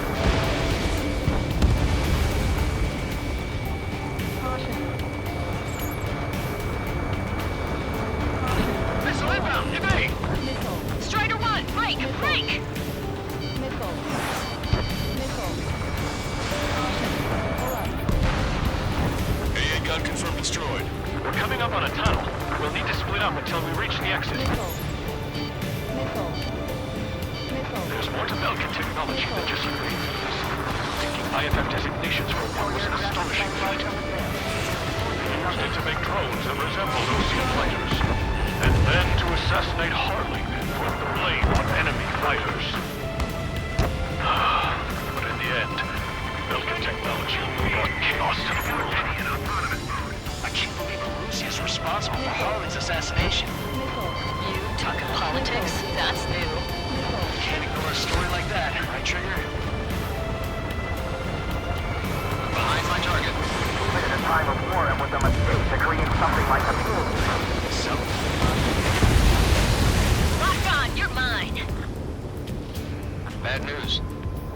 Missile inbound! Evade! Missile. Strider 1, break! Break! Missile. Missile. Hold up. AA gun confirmed destroyed. We're coming up on a tunnel. We'll need to split up until we reach the exit. Missile. Missile. Missile. There's more to Belkin technology than just lasers. Taking IFF designations for one was an astonishing feat. They used it to make drones that resembled Ocean fighters. And then to assassinate Harley, put the blame on enemy fighters. But in the end, Belkin technology brought chaos to the world. I can't believe Russia is responsible for Harlan's assassination. Missile. You talking politics? That's new. Can't ignore a story like that, right, Trigger? Behind my target. Even in a time of war, it was a mistake to create something like a mule. So, Lock on, you're mine. bad news.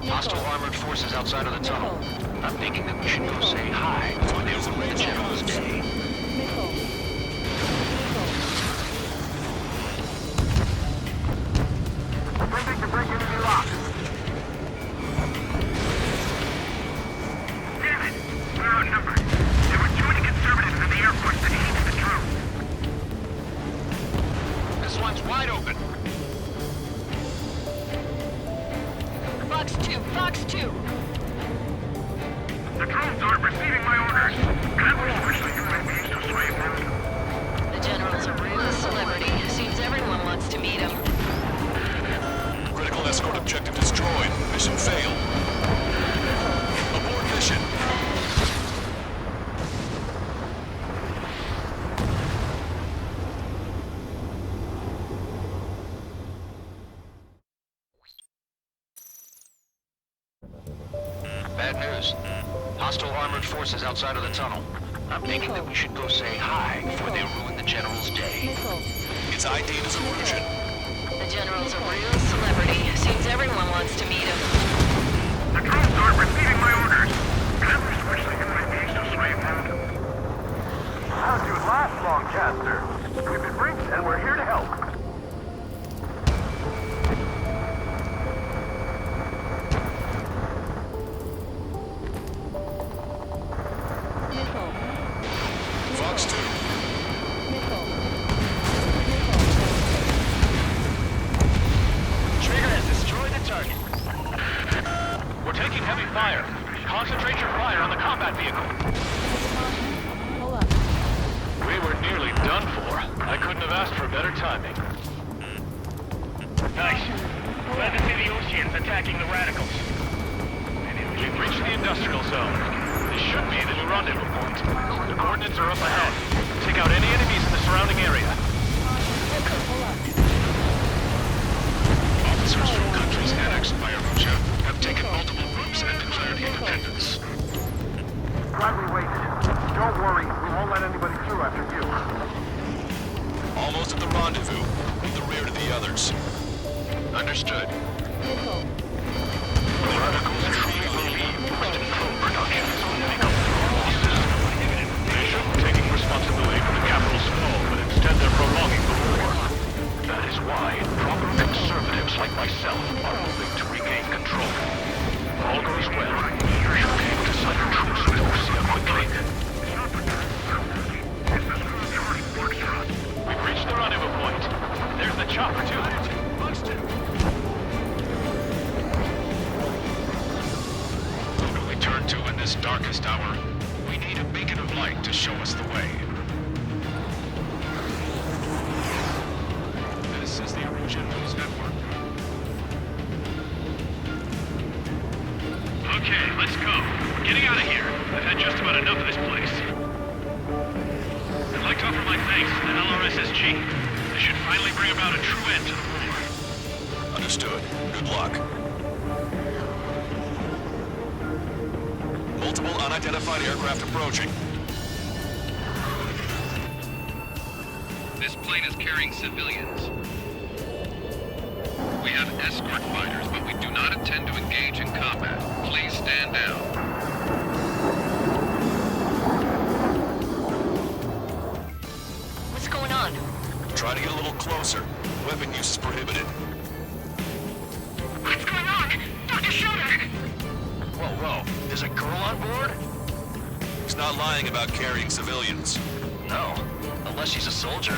Hostile armored forces outside of the tunnel. I'm thinking that we should go say hi before they ruin the general's day. Missile. Attempting to break enemy lock. Damn it! We're outnumbered. There were too many conservatives in the Air Force that hated the truth. This one's wide open. Fox 2, Fox 2. The drones aren't receiving my orders. I wish the UAVs to sway them. The general's a real celebrity. Seems everyone wants to meet him. Critical escort objective destroyed. Mission failed. Abort mission. Bad news. Hostile armored forces outside of the tunnel. I'm thinking that we should go say hi before they ruin the general's day. Missile. It's ID'd as illusion. The general's a real celebrity. Seems everyone wants to meet him. The drones aren't receiving my orders. I wish the UAVs to sway them. How'd you last long, Chester? We've been briefed and we're here to help. Missile. Fox 2. Missile. Trigger has destroyed the target. We're taking heavy fire. Concentrate your fire on the combat vehicle. Hold up. We were nearly done for. I couldn't have asked for better timing. Nice. Glad to see the Oceans attacking the radicals. We've reached the industrial zone. This should be the new rendezvous point. The coordinates are up ahead. Take out any enemies in the surrounding area. Hold up. Officers from countries annexed by Arusha have taken multiple groups and declared independence. Glad we waited. Don't worry, we won't let anybody through after you. Almost at the rendezvous. With the rear to the others. Understood. Missile. The radicals truly believe Western drone production is going to become losses. They shouldn't be taking responsibility for the capital's fall, but instead they're prolonging the war. That is why proper conservatives like myself are moving to regain control. If all goes well, you should be able to sign a truce with Russia quickly. We've reached the rendezvous point. There's the chopper, too. Who do we turn to in this darkest hour? We need a beacon of light to show us the way. This is the Arusha News Network. Okay, let's go. We're getting out of here. I've had just about enough of this place. I'd like to offer my thanks to the LRSSG. They should finally bring about a true end to the war. Understood. Good luck. Multiple unidentified aircraft approaching. This plane is carrying civilians. We have escort fighters, but we do not intend to engage in combat. Please stand down. What's going on? Try to get a little closer. Weapon use is prohibited. What's going on? Dr. Schroeder! Whoa. There's a girl on board? He's not lying about carrying civilians. No. Unless she's a soldier.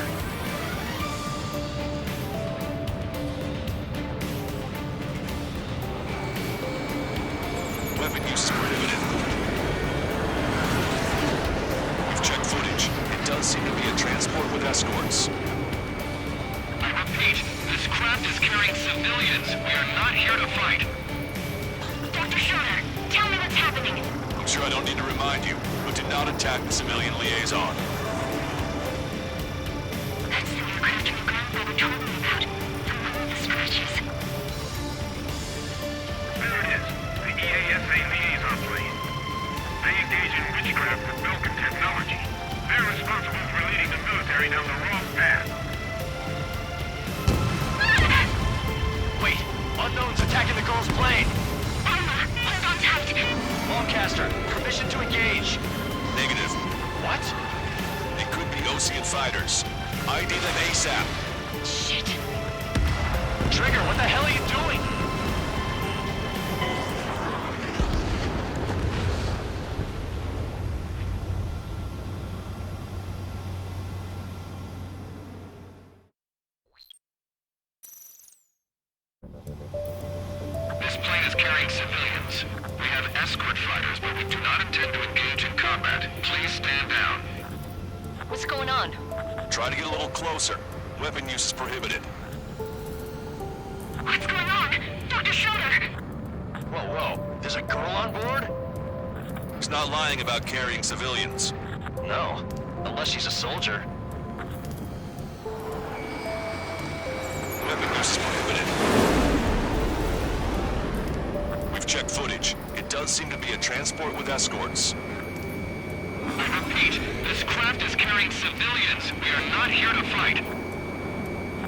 Weapon use is prohibited. We've checked footage. It does seem to be a transport with escorts. I repeat, this craft is carrying civilians. We are not here to fight. Dr. Schroeder, tell me what's happening. I'm sure I don't need to remind you, but did not attack the civilian liaison. That's the aircraft your grandfather told me about. The one with the scratches. There it is. The EASA liaison plane. They engage in witchcraft with Belkin technology. They're responsible for leading the military down the wrong path. Wait! Unknown's attacking the girl's plane! Alma, hold on tight. Lancaster, permission to engage. Negative. What? They could be Ocean fighters. ID them ASAP. Shit. Trigger, what the hell are you doing? This plane is carrying civilians. We have escort fighters, but we do not intend to engage in combat. Please stand down. What's going on? Try to get a little closer. Weapon use is prohibited. What's going on? Dr. Schroeder! Whoa. There's a girl on board? He's not lying about carrying civilians. No. Unless she's a soldier. Weapon use is prohibited. We've checked footage. It does seem to be a transport with escorts. I repeat, this craft is carrying civilians. We are not here to fight.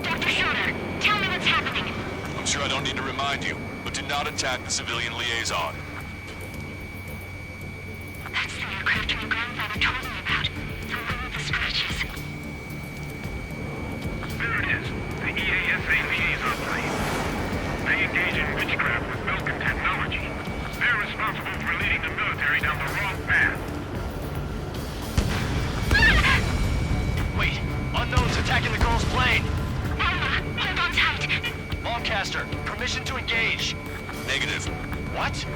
Dr. Schroeder, tell me what's happening. I'm sure I don't need to remind you, but did not attack the civilian liaison. That's the aircraft your grandfather told me about. The one with the scratches. There it is. The EASA liaison plane. They engage in witchcraft with Belkin technology. They're responsible for leading the military down the wrong path. Wait! Unknown's attacking the girl's plane! Alma, hold on tight. Lancaster, permission to engage. Negative. What?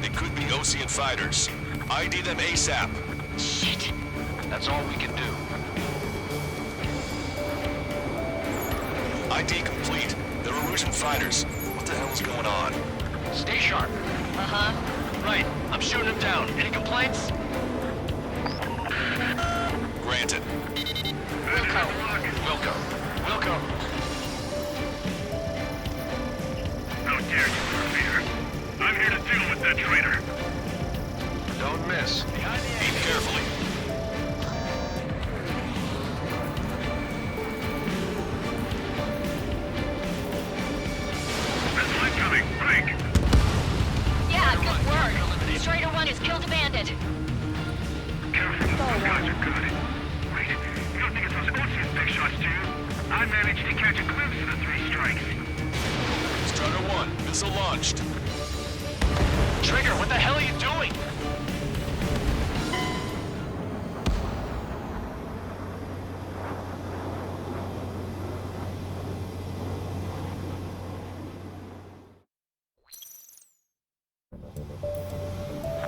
They could be Ocean fighters. ID them ASAP. Shit. That's all we can do. ID complete. They're Erusian fighters. What the hell is going on? Stay sharp. Uh-huh. Right, I'm shooting him down. Any complaints? Granted. Wilco. How dare you interfere? I'm here to deal with that traitor. Don't miss. Behind the Aim carefully. That's one coming. Break. Yeah, good work. Strider 1 has killed a bandit. Careful. Gotcha, got it. Wait, you don't think it's those Ocean big shots, do you? I managed to catch a glimpse of the three strikes. Strider 1, missile launched. Trigger, what the hell are you doing?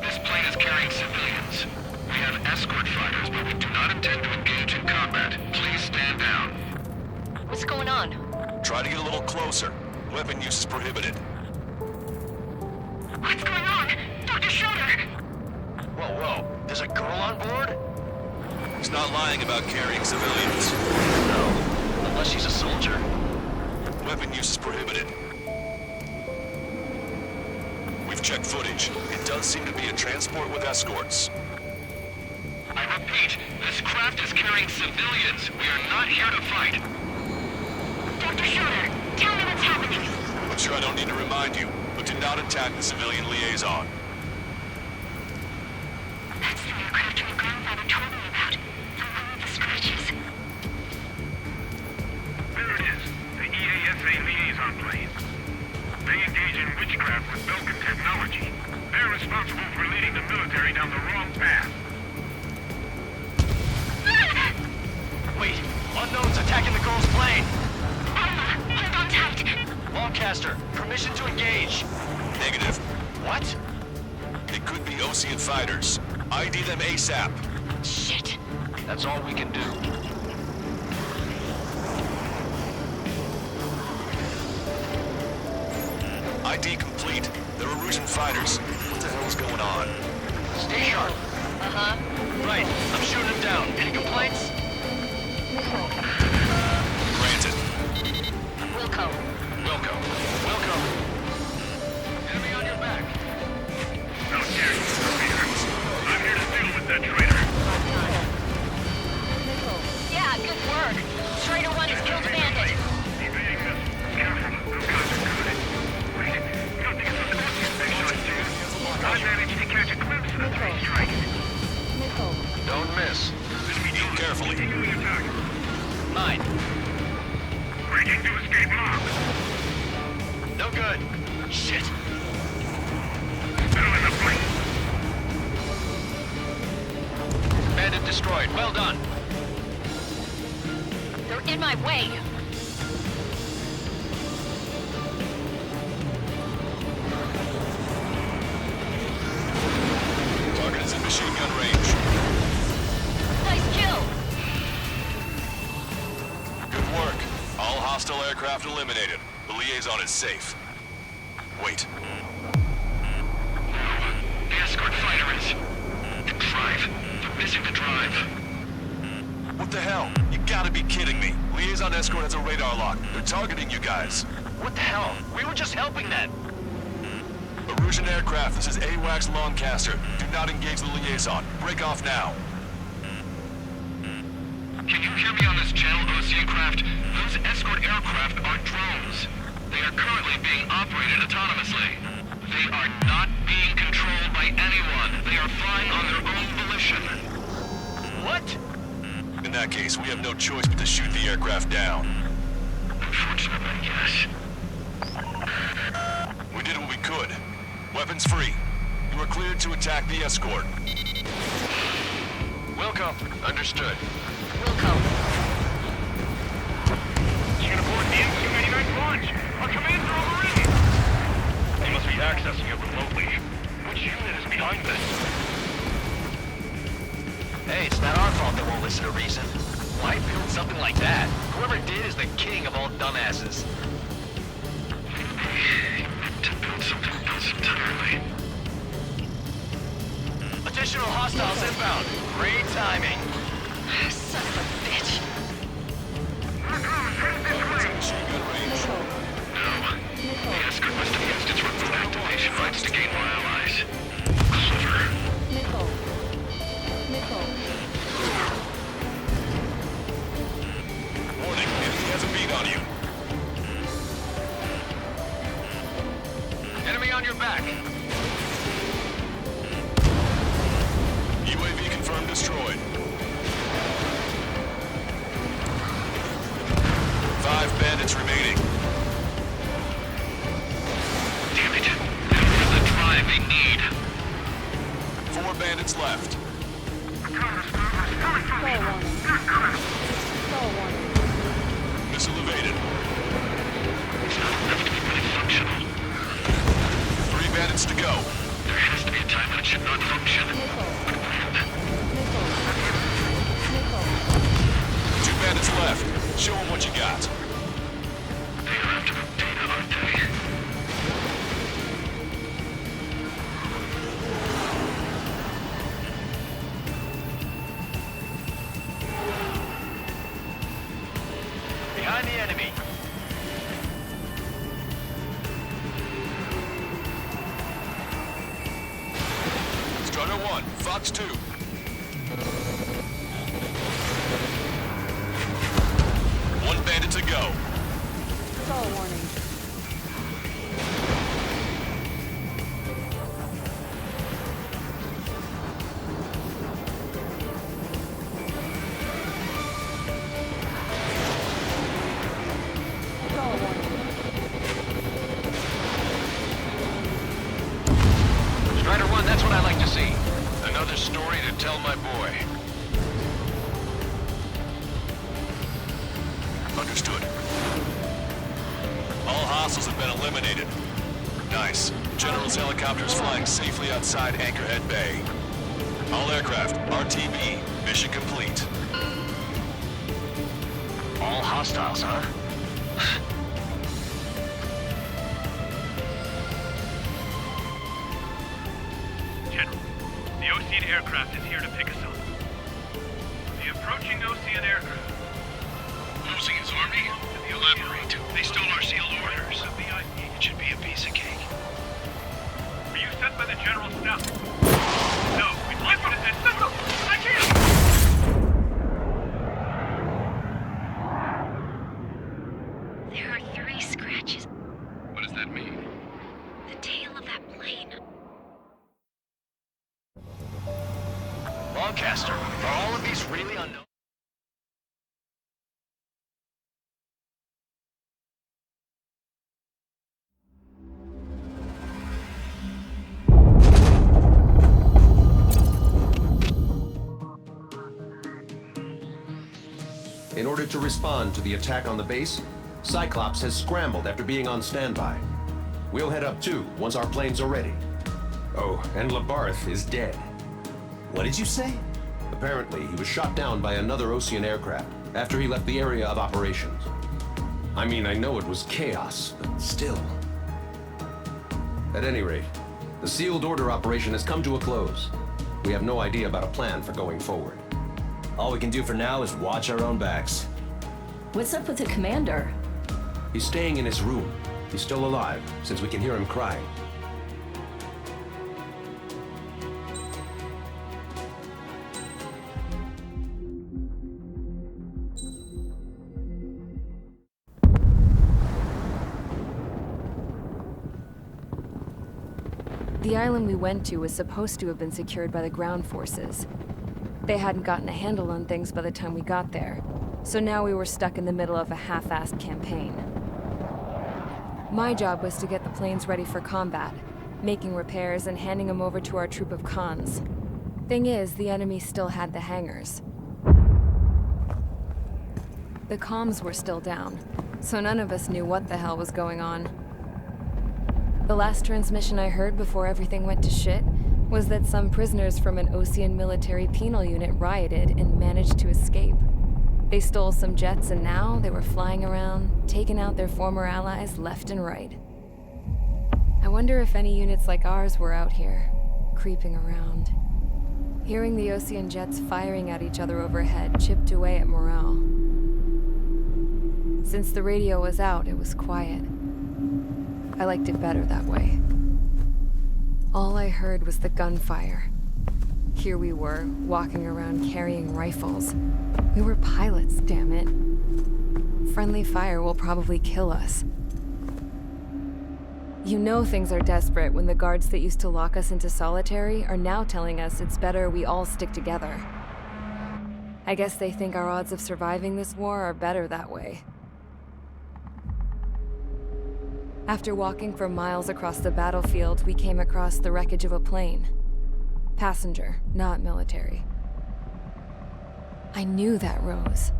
This plane is carrying civilians. We have escort fighters, but we do not intend to engage in combat. Please stand down. What's going on? Try to get a little closer. Weapon use is prohibited. What's going on? Dr. Schroeder! Whoa. There's a girl on board? He's not lying about carrying civilians. No. Unless she's a soldier. Weapon use is prohibited. I've checked footage. It does seem to be a transport with escorts. I repeat, this craft is carrying civilians. We are not here to fight. Dr. Schroeder, tell me what's happening. I'm sure I don't need to remind you, but do not attack the civilian liaison. That's the aircraft my grandfather told me about. The one with the scratches. There it is. The EASA liaison plane. They engage in witchcraft with Belkin technology. They're responsible for leading the military down the wrong path. Wait, unknown's attacking the girl's plane. Alma, hold on tight. Lancaster, permission to engage. Negative. What? It could be Ocean fighters. ID them ASAP. Shit. That's all we can do. ID complete. They're Erusian fighters. What the hell is going on? Stay sharp. Uh-huh. Right, I'm shooting him down. Any complaints? Missile. Granted. Wilco. Wilco. Wilco. Enemy on your back. How dare you, Peter? I'm here to deal with that traitor. Missile. Yeah, good work. Trader 1 has killed a bandit. Evading this. Careful. Those guys are good. Wait, you don't think it's a course they shot too? I managed to catch a glimpse of the three strikes. Missile. Don't miss. Aim carefully. Continuing attack. 9. Breaking to escape lock. No good. Shit. Still in the plane. Bandit destroyed. Well done. They're in my way. Target is in machine gun range. Nice kill. Good work. All hostile aircraft eliminated. The liaison is safe. Wait. The escort fighter is... The drive. They're missing the drive. What the hell? You gotta be kidding me. Liaison escort has a radar lock. They're targeting you guys. What the hell? We were just helping them. Erusian aircraft, this is AWACS Lancaster. Do not engage the liaison. Break off now. Can you hear me on this channel, Ocean craft? Those escort aircraft are drones. They are currently being operated autonomously. They are not being controlled by anyone. They are flying on their own volition. What? In that case, we have no choice but to shoot the aircraft down. Unfortunately, yes. We did what we could. Weapons free. You are cleared to attack the escort. Wilco. Understood. Wilco. Can't aboard the MQ-89 launch. Our commands are overridden. They must be accessing it remotely. Which unit is behind this? Hey, it's not our fault they won't listen to reason. Why build something like that? Whoever did is the king of all dumbasses. To build something else entirely. Additional hostiles inbound. Great timing. Son of a bitch. Machine gun range. Missile. No. Missile. The escort must have used its remote activation rights to gain more allies. Clever. Missile. Missile. Warning, enemy has a beat on you. Enemy on your back. UAV confirmed destroyed. 5 bandits remaining. Damn it. They don't have the drive they need. 4 bandits left. Stall warning. Stall warning. Missile evaded. It's not enough to be fully functional. 3 bandits to go. There has to be a time when it should not function. Missile. Missile. 2 bandits left. Show them what you got. They are after the data, aren't they? Behind the enemy. Fox 2. One bandit to go. Stall warning. Stall warning. Strider 1, that's what I like to see. Another story to tell my boy. Understood. All hostiles have been eliminated. Nice. General's helicopter is flying safely outside Anchorhead Bay. All aircraft, RTB, mission complete. All hostiles, huh? General, the Ocean aircraft is here to pick us up. The approaching Ocean aircraft. Ocean's army? Elaborate. They stole our sealed orders. It should be a piece of cake. Are you sent by the General's staff? No, we'd like you to send some. I can't! There are 3 scratches. What does that mean? The tail of that plane. Lancaster, are all of these really unknown? In order to respond to the attack on the base, Cyclops has scrambled after being on standby. We'll head up too, once our planes are ready. Oh, and Labarth is dead. What did you say? Apparently, he was shot down by another Ocean aircraft after he left the area of operations. I mean, I know it was chaos, but still. At any rate, the sealed order operation has come to a close. We have no idea about a plan for going forward. All we can do for now is watch our own backs. What's up with the commander? He's staying in his room. He's still alive, since we can hear him crying. The island we went to was supposed to have been secured by the ground forces. They hadn't gotten a handle on things by the time we got there, so now we were stuck in the middle of a half-assed campaign. My job was to get the planes ready for combat, making repairs and handing them over to our troop of cons. Thing is, the enemy still had the hangars. The comms were still down, so none of us knew what the hell was going on. The last transmission I heard before everything went to shit was that some prisoners from an Ocean military penal unit rioted and managed to escape. They stole some jets and now they were flying around, taking out their former allies left and right. I wonder if any units like ours were out here, creeping around. Hearing the Ocean jets firing at each other overhead chipped away at morale. Since the radio was out, it was quiet. I liked it better that way. All I heard was the gunfire. Here we were, walking around carrying rifles. We were pilots, damn it. Friendly fire will probably kill us. You know things are desperate when the guards that used to lock us into solitary are now telling us it's better we all stick together. I guess they think our odds of surviving this war are better that way. After walking for miles across the battlefield, we came across the wreckage of a plane. Passenger, not military. I knew that rose.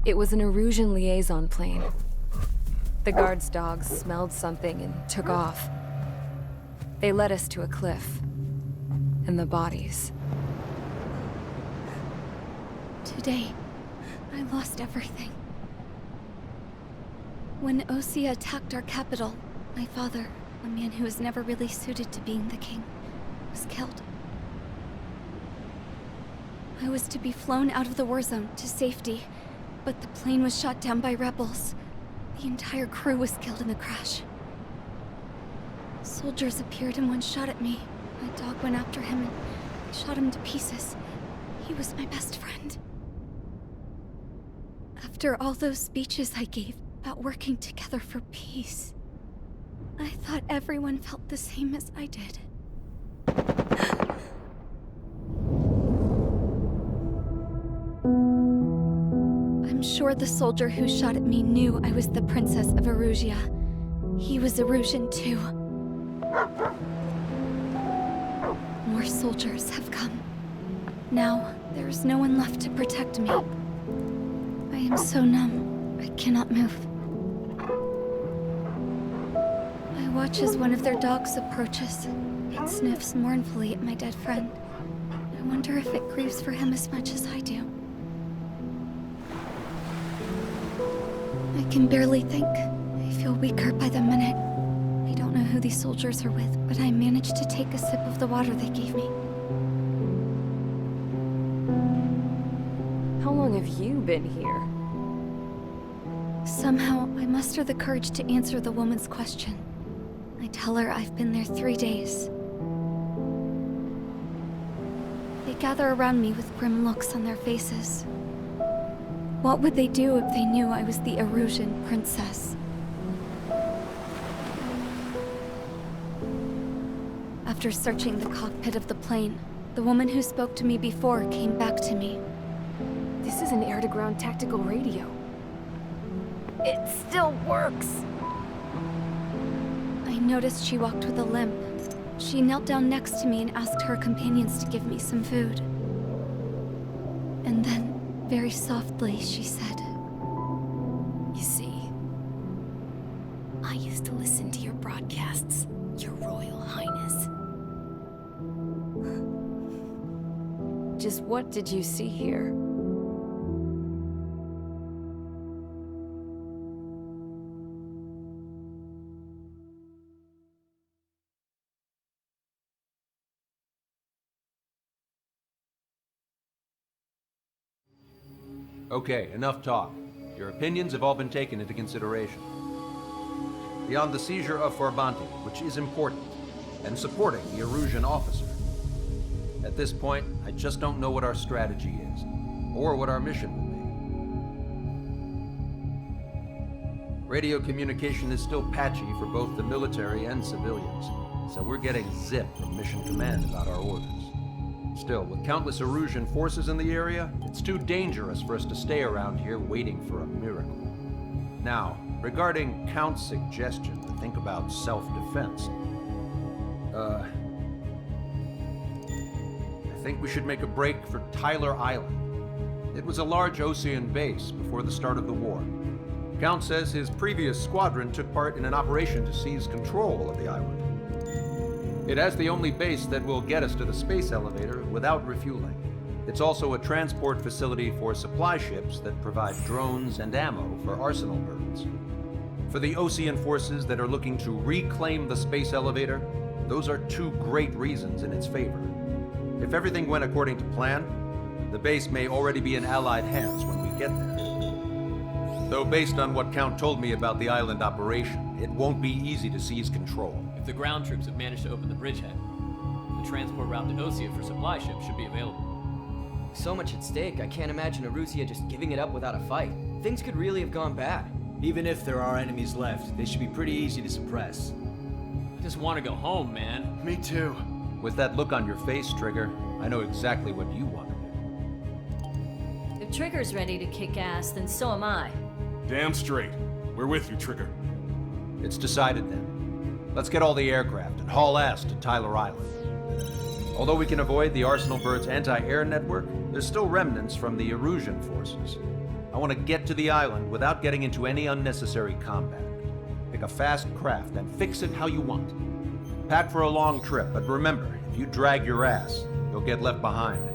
It was an Erusian liaison plane. The guard's dogs smelled something and took off. They led us to a cliff. And the bodies. Today, I lost everything. When Osea attacked our capital, my father, a man who was never really suited to being the king, was killed. I was to be flown out of the war zone to safety, but the plane was shot down by rebels. The entire crew was killed in the crash. Soldiers appeared and one shot at me. My dog went after him and shot him to pieces. He was my best friend. After all those speeches I gave about working together for peace, I thought everyone felt the same as I did. I'm sure the soldier who shot at me knew I was the Princess of Erusia. He was Erusian too. More soldiers have come. Now, there is no one left to protect me. I am so numb, I cannot move. I watch as one of their dogs approaches. It sniffs mournfully at my dead friend. I wonder if it grieves for him as much as I do. I can barely think. I feel weaker by the minute. I don't know who these soldiers are with, but I managed to take a sip of the water they gave me. How long have you been here? Somehow, I muster the courage to answer the woman's question. I tell her I've been there 3 days. They gather around me with grim looks on their faces. What would they do if they knew I was the Erusian princess? After searching the cockpit of the plane, the woman who spoke to me before came back to me. This is an air-to-ground tactical radio. It still works! I noticed she walked with a limp. She knelt down next to me and asked her companions to give me some food. And then, very softly, she said, You see, I used to listen to your broadcasts, Your Royal Highness. Just what did you see here? Okay, enough talk. Your opinions have all been taken into consideration. Beyond the seizure of Forbanti, which is important, and supporting the Erusian officer. At this point, I just don't know what our strategy is, or what our mission will be. Radio communication is still patchy for both the military and civilians, so we're getting zip from Mission Command about our orders. Still, with countless Erusian forces in the area, it's too dangerous for us to stay around here waiting for a miracle. Now, regarding Count's suggestion to think about self-defense, I think we should make a break for Tyler Island. It was a large Osean base before the start of the war. Count says his previous squadron took part in an operation to seize control of the island. It has the only base that will get us to the space elevator without refueling. It's also a transport facility for supply ships that provide drones and ammo for arsenal birds. For the Osean forces that are looking to reclaim the space elevator, those are two great reasons in its favor. If everything went according to plan, the base may already be in Allied hands when we get there. Though based on what Count told me about the island operation, it won't be easy to seize control. If the ground troops have managed to open the bridgehead, the transport route to Osea for supply ships should be available. So much at stake, I can't imagine Erusia just giving it up without a fight. Things could really have gone bad. Even if there are enemies left, they should be pretty easy to suppress. I just want to go home, man. Me too. With that look on your face, Trigger, I know exactly what you want to do. If Trigger's ready to kick ass, then so am I. Damn straight. We're with you, Trigger. It's decided then. Let's get all the aircraft and haul ass to Tyler Island. Although we can avoid the Arsenal Bird's anti-air network, there's still remnants from the Erusian forces. I want to get to the island without getting into any unnecessary combat. Pick a fast craft and fix it how you want. Pack for a long trip, but remember, if you drag your ass, you'll get left behind.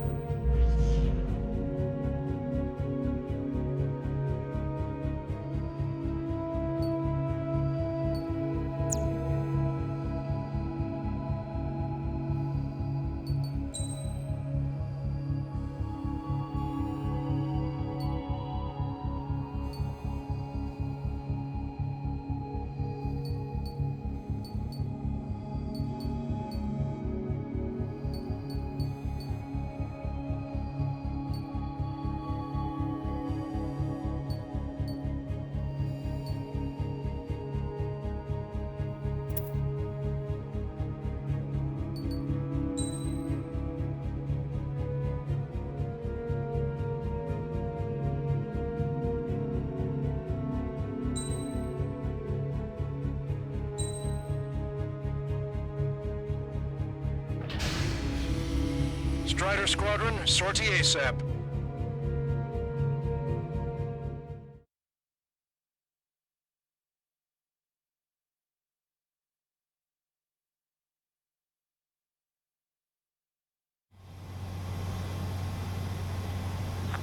Strider Squadron, sortie ASAP.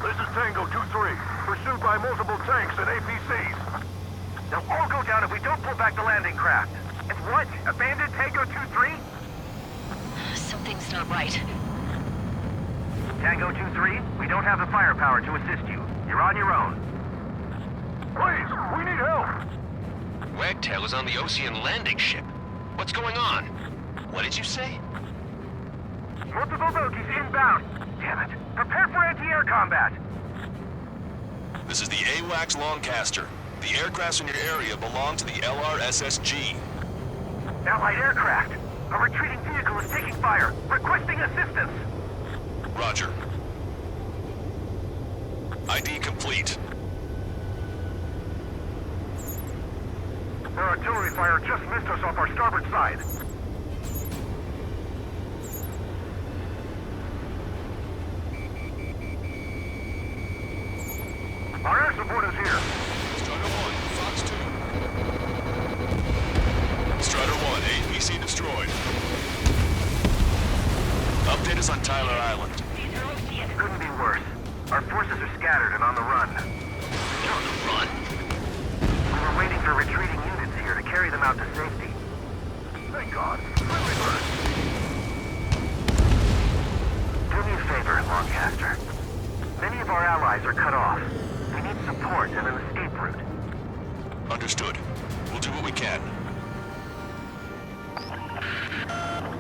This is Tango 2-3, pursued by multiple tanks and APCs. They'll all go down if we don't pull back the landing craft. And what? Abandoned Tango 2-3? Something's not right. Tango 2-3, we don't have the firepower to assist you. You're on your own. Please, we need help! Wagtail is on the Ocean landing ship. What's going on? What did you say? Multiple bogies inbound. Damn it. Prepare for anti-air combat. This is the AWACS Lancaster. The aircrafts in your area belong to the LRSSG. Allied aircraft. A retreating vehicle is taking fire. Requesting assistance. Roger. ID complete. Their artillery fire just missed us off our starboard side. Our air support is here. Strider 1, Fox 2. Strider 1, APC destroyed. Update us on Tyler Island. Couldn't be worse. Our forces are scattered and on the run. On the run? We were waiting for retreating units here to carry them out to safety. Thank God. Friendly bird. Do me a favor, Lancaster. Many of our allies are cut off. We need support and an escape route. Understood. We'll do what we can.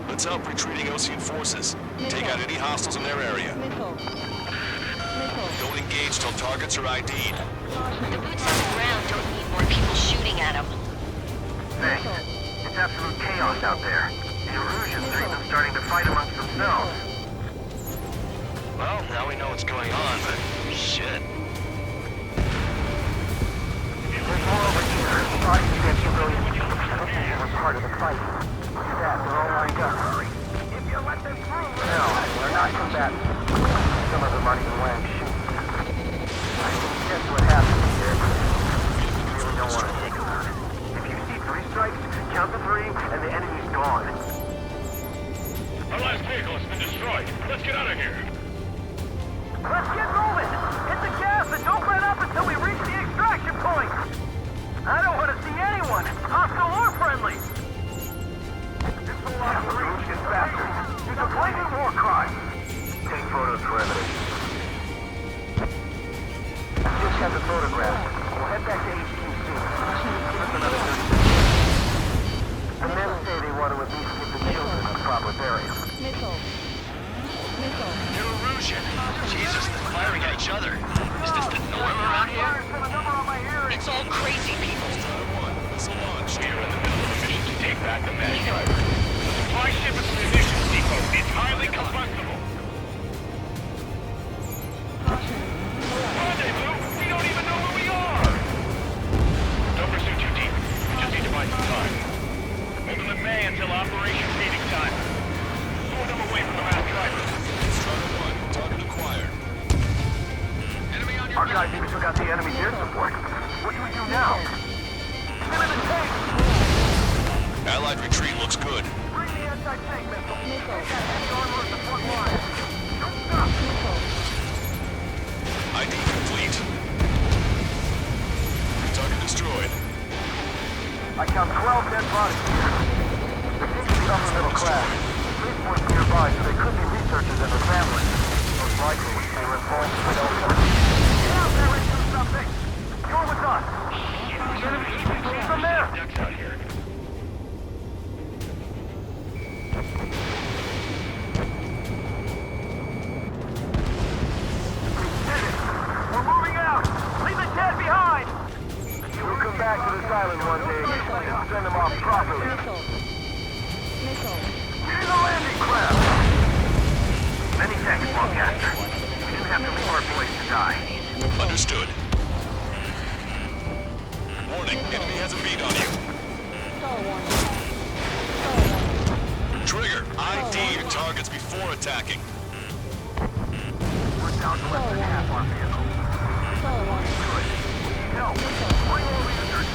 Let's help retreating Ocean forces. Take out any hostiles in their area. Don't engage till targets are ID'd. The boots on the ground don't need more people shooting at them. Thanks. It's absolute chaos out there. The Erusians are even starting to fight amongst themselves. Well, now we know what's going on, but shit. There's more over here. Sorry to get civilians. I don't think they were part of the fight. Staff are all lined up. If you let them through... No, we're not combatants. Some of them aren't even wearing shoes. I can guess what happened here. You really don't want to take them out. If you see 3 strikes, count to 3, and the enemy's gone. Our last vehicle has been destroyed. Let's get out of here. Let's get moving! Hit the gas and don't let up until we reach the extraction point! I don't want to see anyone, hostile or friendly! This will not reach as bastards. He's a blatant war crime! Take photos for evidence. Just got the photograph. We'll head back to HQ soon. Give us another 30 minutes. The men say they want to at least give the children a proper burial. New Erusian. Jesus, they're firing at each other. Is this the norm around here? It's all crazy people. This will launch. We are in the middle of a mission to take back the mass driver. The supply ship and munitions depot is highly combustible. Rendezvous? We don't even know where we are! Don't pursue too deep. We just need to buy some time. We'll limit May until operation meeting time. Pull them away from the mass driver. Strider 1, target acquired. Our guys even took out the enemy's air support. What do we do now? Get in the tank! Allied retreat looks good. Bring the anti-tank missile. Heavy armor at the front line. Don't stop! ID complete. Target destroyed. I count 12 dead bodies here. They seem to be upper middle class. Police points nearby, so they could be researchers and their families. Most likely, they were informed by those. Get out there and do something! You're with us! The enemy keeping me from there! Ducks out here. We're moving out! Leave the dead behind! We'll come back to this island one day and send them off properly. Get in the landing craft! Many thanks, Lancaster. We didn't have to leave our boys to die. Understood. Warning, enemy has a beat on you. Trigger, ID your targets before attacking. down to less than half our vehicles. Good. We need help. Bring all the units.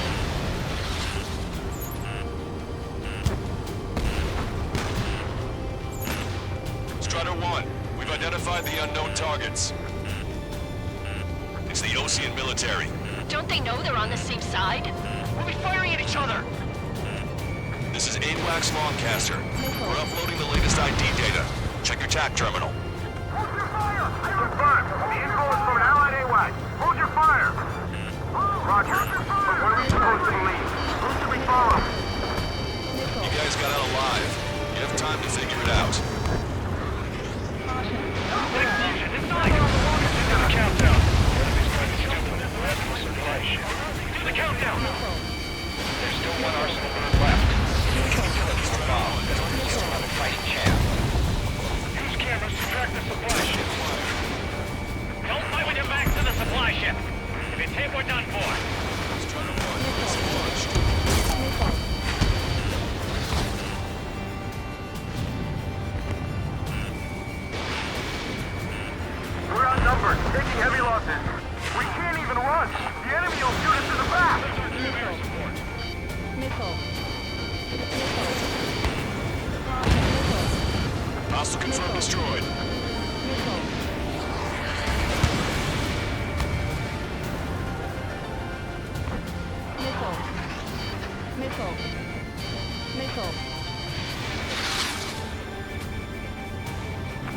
Strider 1, we've identified the unknown targets. It's the Ocean military. Don't they know they're on the same side? We'll be firing at each other! This is AWACS Longcaster. We're uploading the latest ID data. Check your TAC terminal. Hold your fire! Confirmed. The info is from an allied AWAC. Hold your fire! Roger. But where are we supposed to leave? Who should we follow? You guys got out alive. You have time to figure it out. Countdown. The countdown. There's still one arsenal bird left. It's the bomb. We'll have a fighting chance. Use cameras to track the supply ship. Don't fight with your backs to the supply ship. If it's hit, we're done for. We're outnumbered, taking heavy losses. We can't even run. The enemy will shoot us in the back. Hostile confirmed destroyed.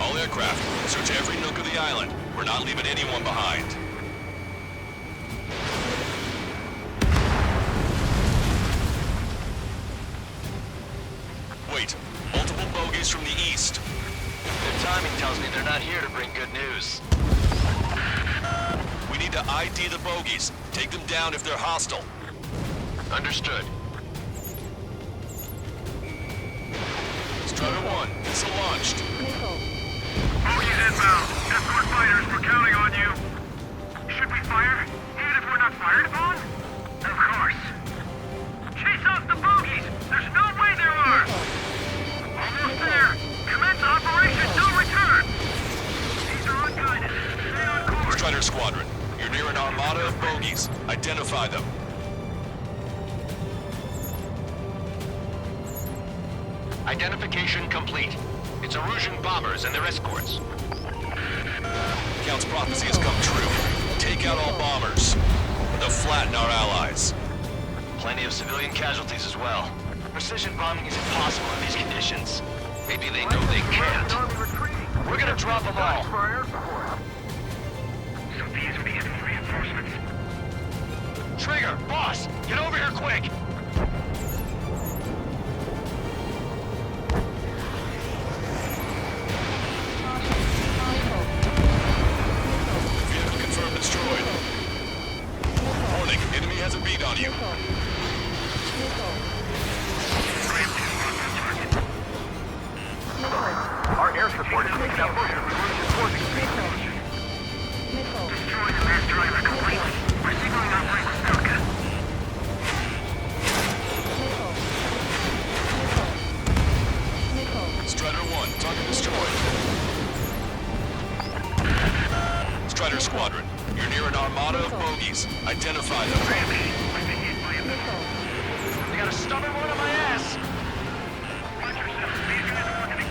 All aircraft, search every nook of the island. We're not leaving anyone behind. Wait, multiple bogies from the east. Their timing tells me they're not here to bring good news. We need to ID the bogies. Take them down if they're hostile. Understood. Strider 1, missile launched. Bogies inbound. Escort fighters, we're counting on you. Should we fire? Even if we're not fired upon? Of course. Chase off the bogies! There's no way there are! Almost there! Commence Operation No Return! These are unguided. Stay on course. Strider Squadron, you're near an armada of bogies. Identify them. Identification complete. It's Erusian bombers and their escorts. Count's prophecy has come true. Take out all bombers. They'll flatten our allies. Plenty of civilian casualties as well. Precision bombing is impossible in these conditions. Maybe they know they can't. We're gonna drop them all. So these are the enemy reinforcements. Trigger, boss, get over here quick! Vehicle confirmed destroyed. Warning, enemy has a beat on you. Our air support is picking up motion. Destroy the mass driver completely. We're signaling our flight with Falcon. Strider 1, target destroyed. Strider Squadron, you're near an armada of bogies. Identify them. They got a stubborn one on my ass!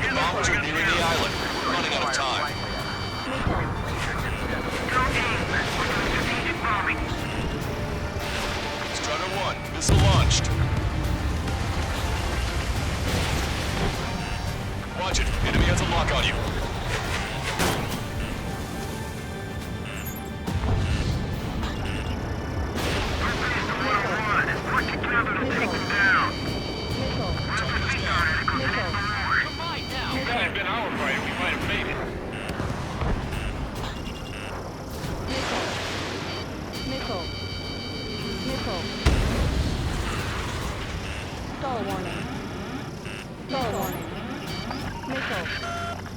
The bombers are nearing the island. We're running out of time. Strider 1, missile launched. Watch it. Enemy has a lock on you. If that had been our fight, we might have made it.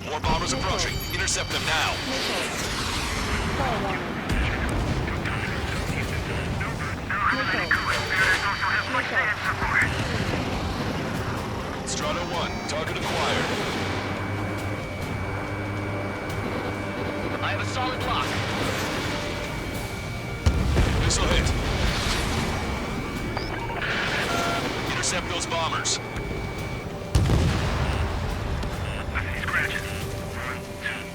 More bombers approaching. Intercept them now. Strata 1, target acquired. I have a solid lock. This'll hit. Intercept those bombers.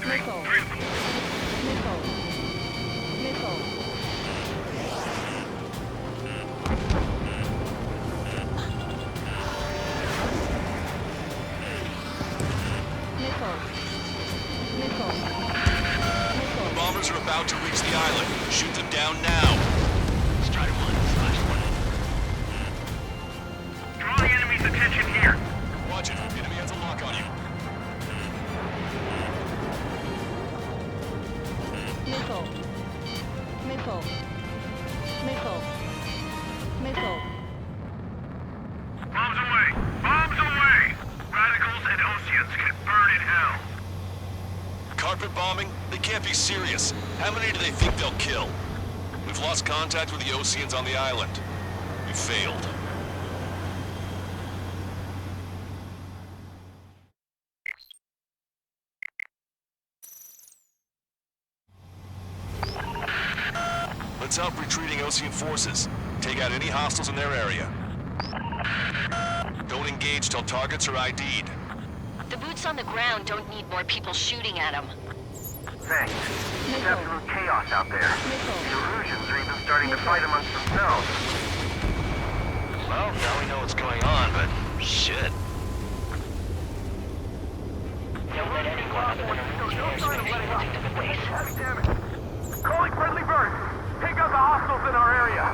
Missile. Missile. Missile. Missile. Missile. Missile. The bombers are about to reach the island. Shoot them down now. Strider 1/1. Draw the enemy's attention here. Watch it. Enemy has a lock on you. Missile. Missile. Missile. Missile. Bombs away! Bombs away! Radicals and Oceans can burn in hell. Carpet bombing? They can't be serious. How many do they think they'll kill? We've lost contact with the Oceans on the island. We failed. Let's help retreating Ocean forces. Take out any hostiles in their area. Don't engage till targets are ID'd. The boots on the ground don't need more people shooting at them. Thanks. It's absolute chaos out there. The Erusians are even starting to fight amongst themselves. Well, now we know what's going on, but shit. Don't let anyone other than Erusians make it into the base. Damn it. Calling friendly birds. Take out the hostiles in our area.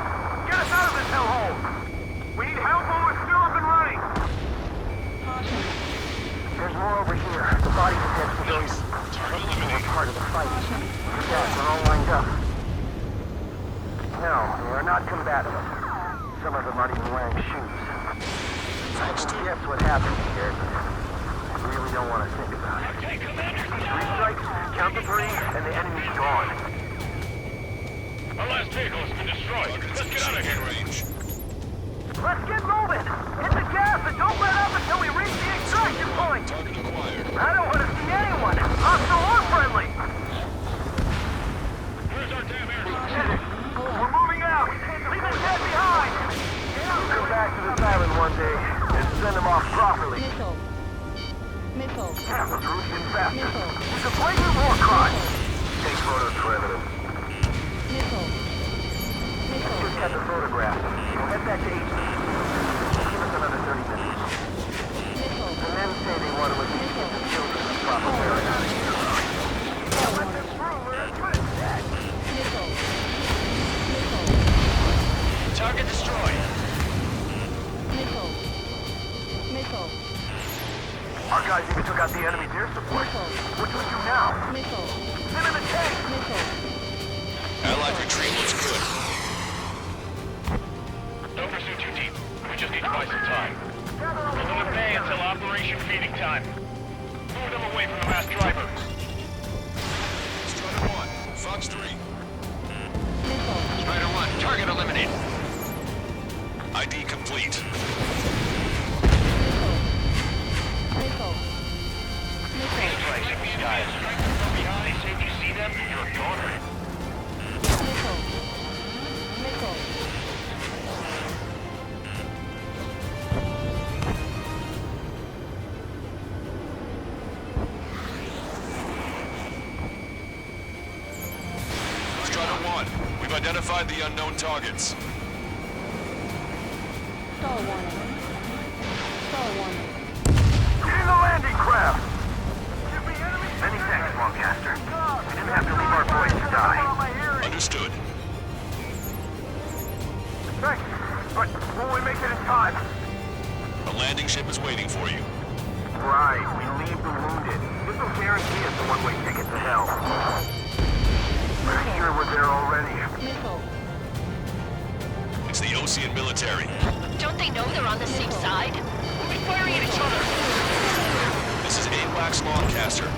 Get us out of this hellhole. We need help while we're still up and running. There's more over here. The body detects those. We're part of the fight. Yeah, we're all lined up. No, they're not combative. Some of them aren't even wearing shoes. Guess what happened here. I really don't want to think about it. 3 strikes, count to 3, and the enemy's gone. Our last vehicle has been destroyed. Let's get out of here. Let's get moving! Hit the gas and don't let up until we reach the extraction point! I don't want to see anyone, hostile or friendly! Where's our damn air? We're moving out! Leave us dead behind! We'll come back to this island one day and send them off properly. Missile. Missile. Damn, the Russian bastard! It's a blatant war crime! Take photos for evidence. Missile. Missile. Just got the photograph. We'll head back to HQ. Give us another 30 minutes. Missile. The men say they want to get the children in proper paradise. Let them through, we're as good as dead. Missile. Missile. Target destroyed. Missile. Missile. Our guys even took out the enemy's air support. What do we do now? Missile. Send in the tank! Missile. Allied retreat looks good. Don't pursue too deep. We just need to buy some time. We'll do the bay until Operation Feeding Time. Move them away from the mass driver. Strider 1, Fox 3. Missile. Strider 1, target eliminated. ID complete. Missile. Missile. Strikes in the skies. They say if you see them, you're a goner. Missile. Missile. Strider 1, we've identified the unknown targets. Star warning. Star warning. Get in the landing craft! Many thanks, Lancaster. We didn't have to leave our boys to die. Understood. Thanks, but will we make it in time? A landing ship is waiting for you. Right, we leave the wounded. This will guarantee us a one-way ticket to hell. Pretty sure we're there already. Missile. It's the Ocean military. Don't they know they're on the same side? We'll be firing at each other. This is AWACS Lancaster.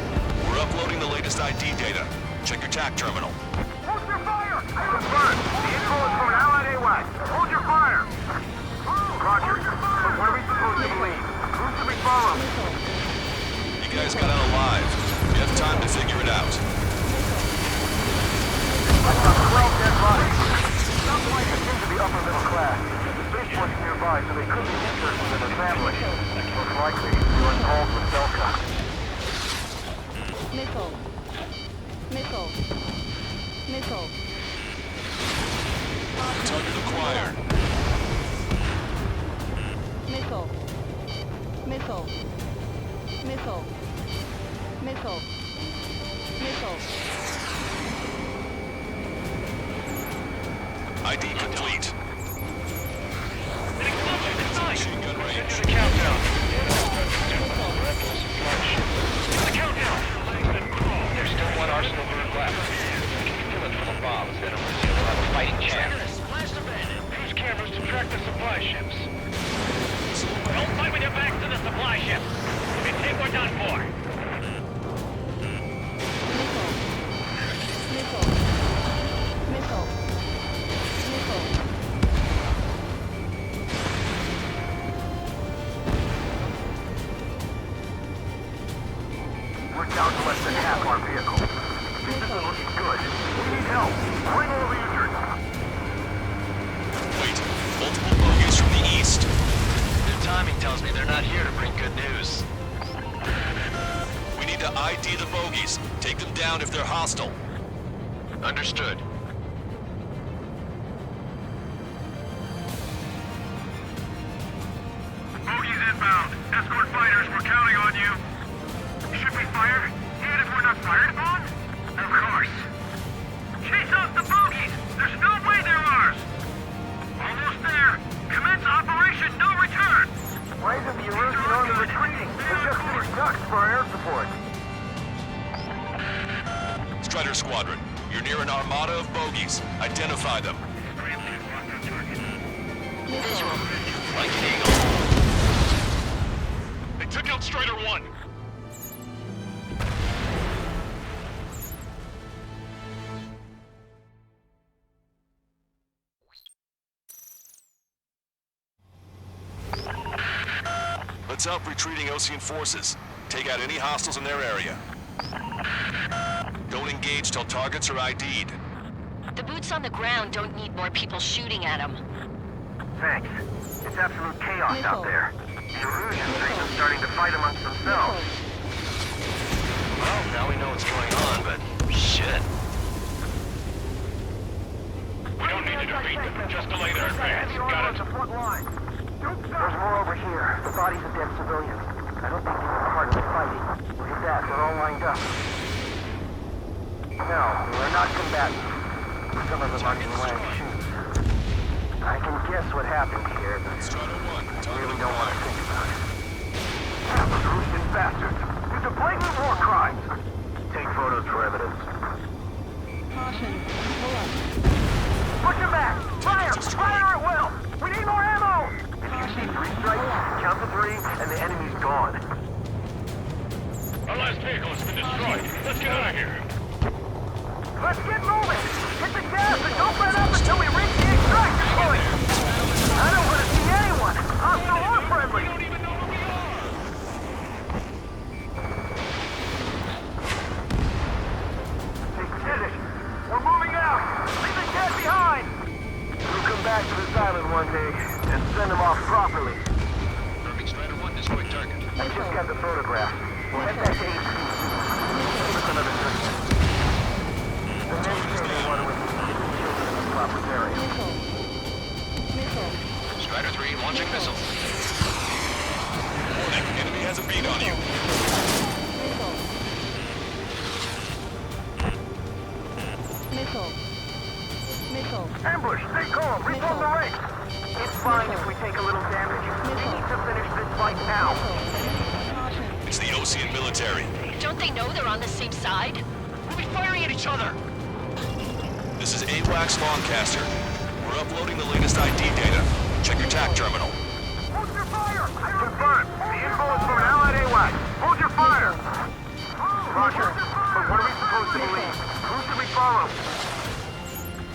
We're uploading the latest ID data. Check your TAC terminal. Hold your fire! Confirmed. The info is from an allied AWACS. Hold your fire! Roger. But where are we supposed to believe? Who should we follow? You guys got out alive. You have time to figure it out. I found 12 dead bodies. Some fighters seem to be upper middle class. The spaceport's nearby, so they could be interested in their family. Most likely, they were involved with Belka. Missile. Missile. Missile. Target acquired. Missile. Missile. Missile. Missile. Missile. ID complete. Machine gun range. The countdown. The countdown. There's still one arsenal bird left. Keep filling full of bombs, then we'll have a fighting chance. Use cameras to track the supply ships. Don't fight with your backs to the supply ship. If you think we're done for. Missile. Missile. Missile. Missile. We're down to less than half our vehicles. This isn't looking good. We need help. Bring all the injured. Wait, multiple bogies from the east. Their timing tells me they're not here to bring good news. We need to ID the bogies. Take them down if they're hostile. Understood. Bogies inbound. Escort fighters, we're counting on you. Should we fire? Even if we're not fired upon? Of course. Chase off the bogies! There's no way they're ours! Almost there. Commence Operation No Return! Why isn't the Erusian army retreating? They're just finished ducks for our air support. Strider Squadron, you're near an armada of bogies. Identify them. Visual. Like an eagle. They took out Strider 1. Let's help retreating Osean forces. Take out any hostiles in their area. Don't engage till targets are ID'd. The boots on the ground don't need more people shooting at them. Thanks. It's absolute chaos out there. The Erusians are even starting to fight amongst themselves. Well, now we know what's going on, but shit. We don't need to defeat them, just delay their advance. Got it? Front line. There's more over here. The bodies of dead civilians. I don't think they were part of the fighting. Look at that, they're all lined up. No, they're not combatants. Some of them aren't even wearing shoes. I can guess what happened here, but I really don't want to think about it. Those Russian bastards! These are blatant war crimes! Take photos for evidence. Caution. Pull up. Push him back! Fire! Fire at will! We need more ammo! If you see 3 strikes, count to 3, and the enemy's gone. Our last vehicle has been destroyed. Let's get out of here. Let's get moving! Hit the gas and don't let up until we reach the extraction point! I don't want to see anyone, hostile or friendly! We don't even know where we are! Take position! We're moving out! Leave the cat behind! We'll come back to this island one day and send them off properly. Perfect. Strider 1, destroy target. I just got the photograph. We'll head back to HQ. Give us another 30 minutes. The next day they want to release the children in the proper area. Missile. Missile. Strider 3, launching missile. Warning, enemy has a beat on you. Missile. Missile. Missile. Ambush! Stay calm! Reform the ranks! It's fine if we take a little damage. We need to finish this fight now. It's the Osean military. Don't they know they're on the same side? We'll be firing at each other. This is AWACS Longcaster. We're uploading the latest ID data. Check your TAC terminal. Hold your fire! Confirmed. The info is from an allied AWACS. Hold your fire! Roger. But what are we supposed to believe? Who should we follow?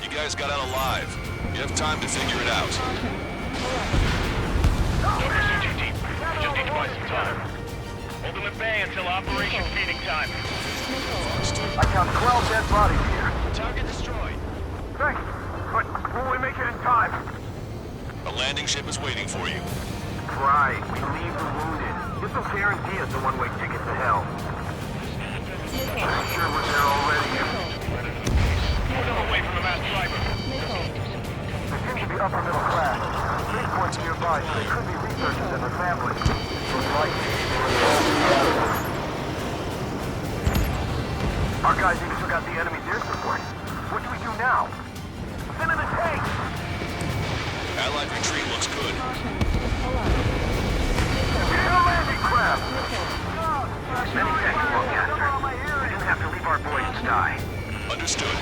You guys got out alive. You have time to figure it out. No pursuit too deep. We just need to buy some time. Hold them at bay until Operation Feeding Time. I count 12 dead bodies here. Target destroyed. Thanks, but will we make it in time? A landing ship is waiting for you. Right, we leave the wounded. This will guarantee us a one-way ticket to hell. I'm sure we're there already. Still away from the mass driver. They seem to be upper middle class. Spaceport's nearby, so they could be researchers and their families. Most likely, they were involved in the battle. Our guys even took out the enemy's air support. What do we do now? Send in the tank! Allied retreat looks good. We need a landing craft! Many thanks, Broadcaster. We didn't have to leave our boys to die. Understood.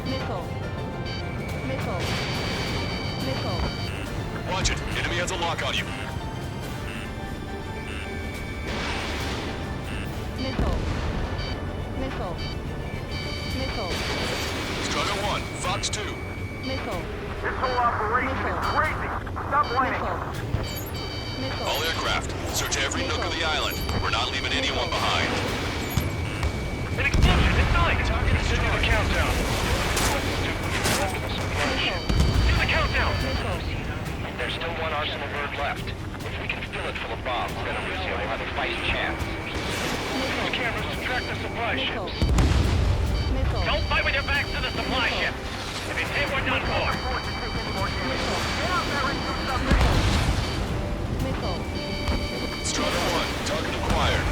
Missile. Watch it. Enemy has a lock on you. Missile. Strider 1, Fox 2. Missile. This whole operation is crazy. Stop whining. All aircraft, search every nook of the island. We're not leaving anyone behind. An explosion inside! Target is the countdown. Do the countdown! There's still one arsenal bird left. If we can fill it full of bombs, then Arusio will have a fighting chance. The cameras to track the supply ships. Missile. Don't fight with your backs to the supply ship. If it's hit, we're done for. Strider 1, target acquired.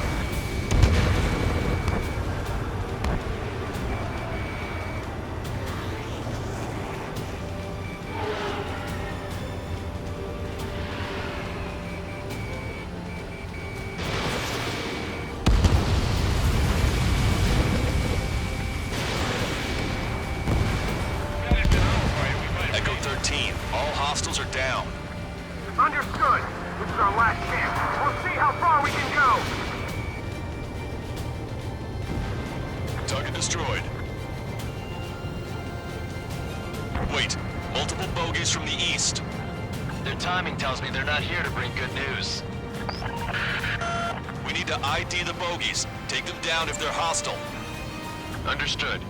Echo 13, all hostiles are down. Understood. This is our last chance. We'll see how far we can go. Target destroyed. Wait, multiple bogies from the east. Their timing tells me they're not here to bring good news. We need to ID the bogies. Take them down if they're hostile. Understood.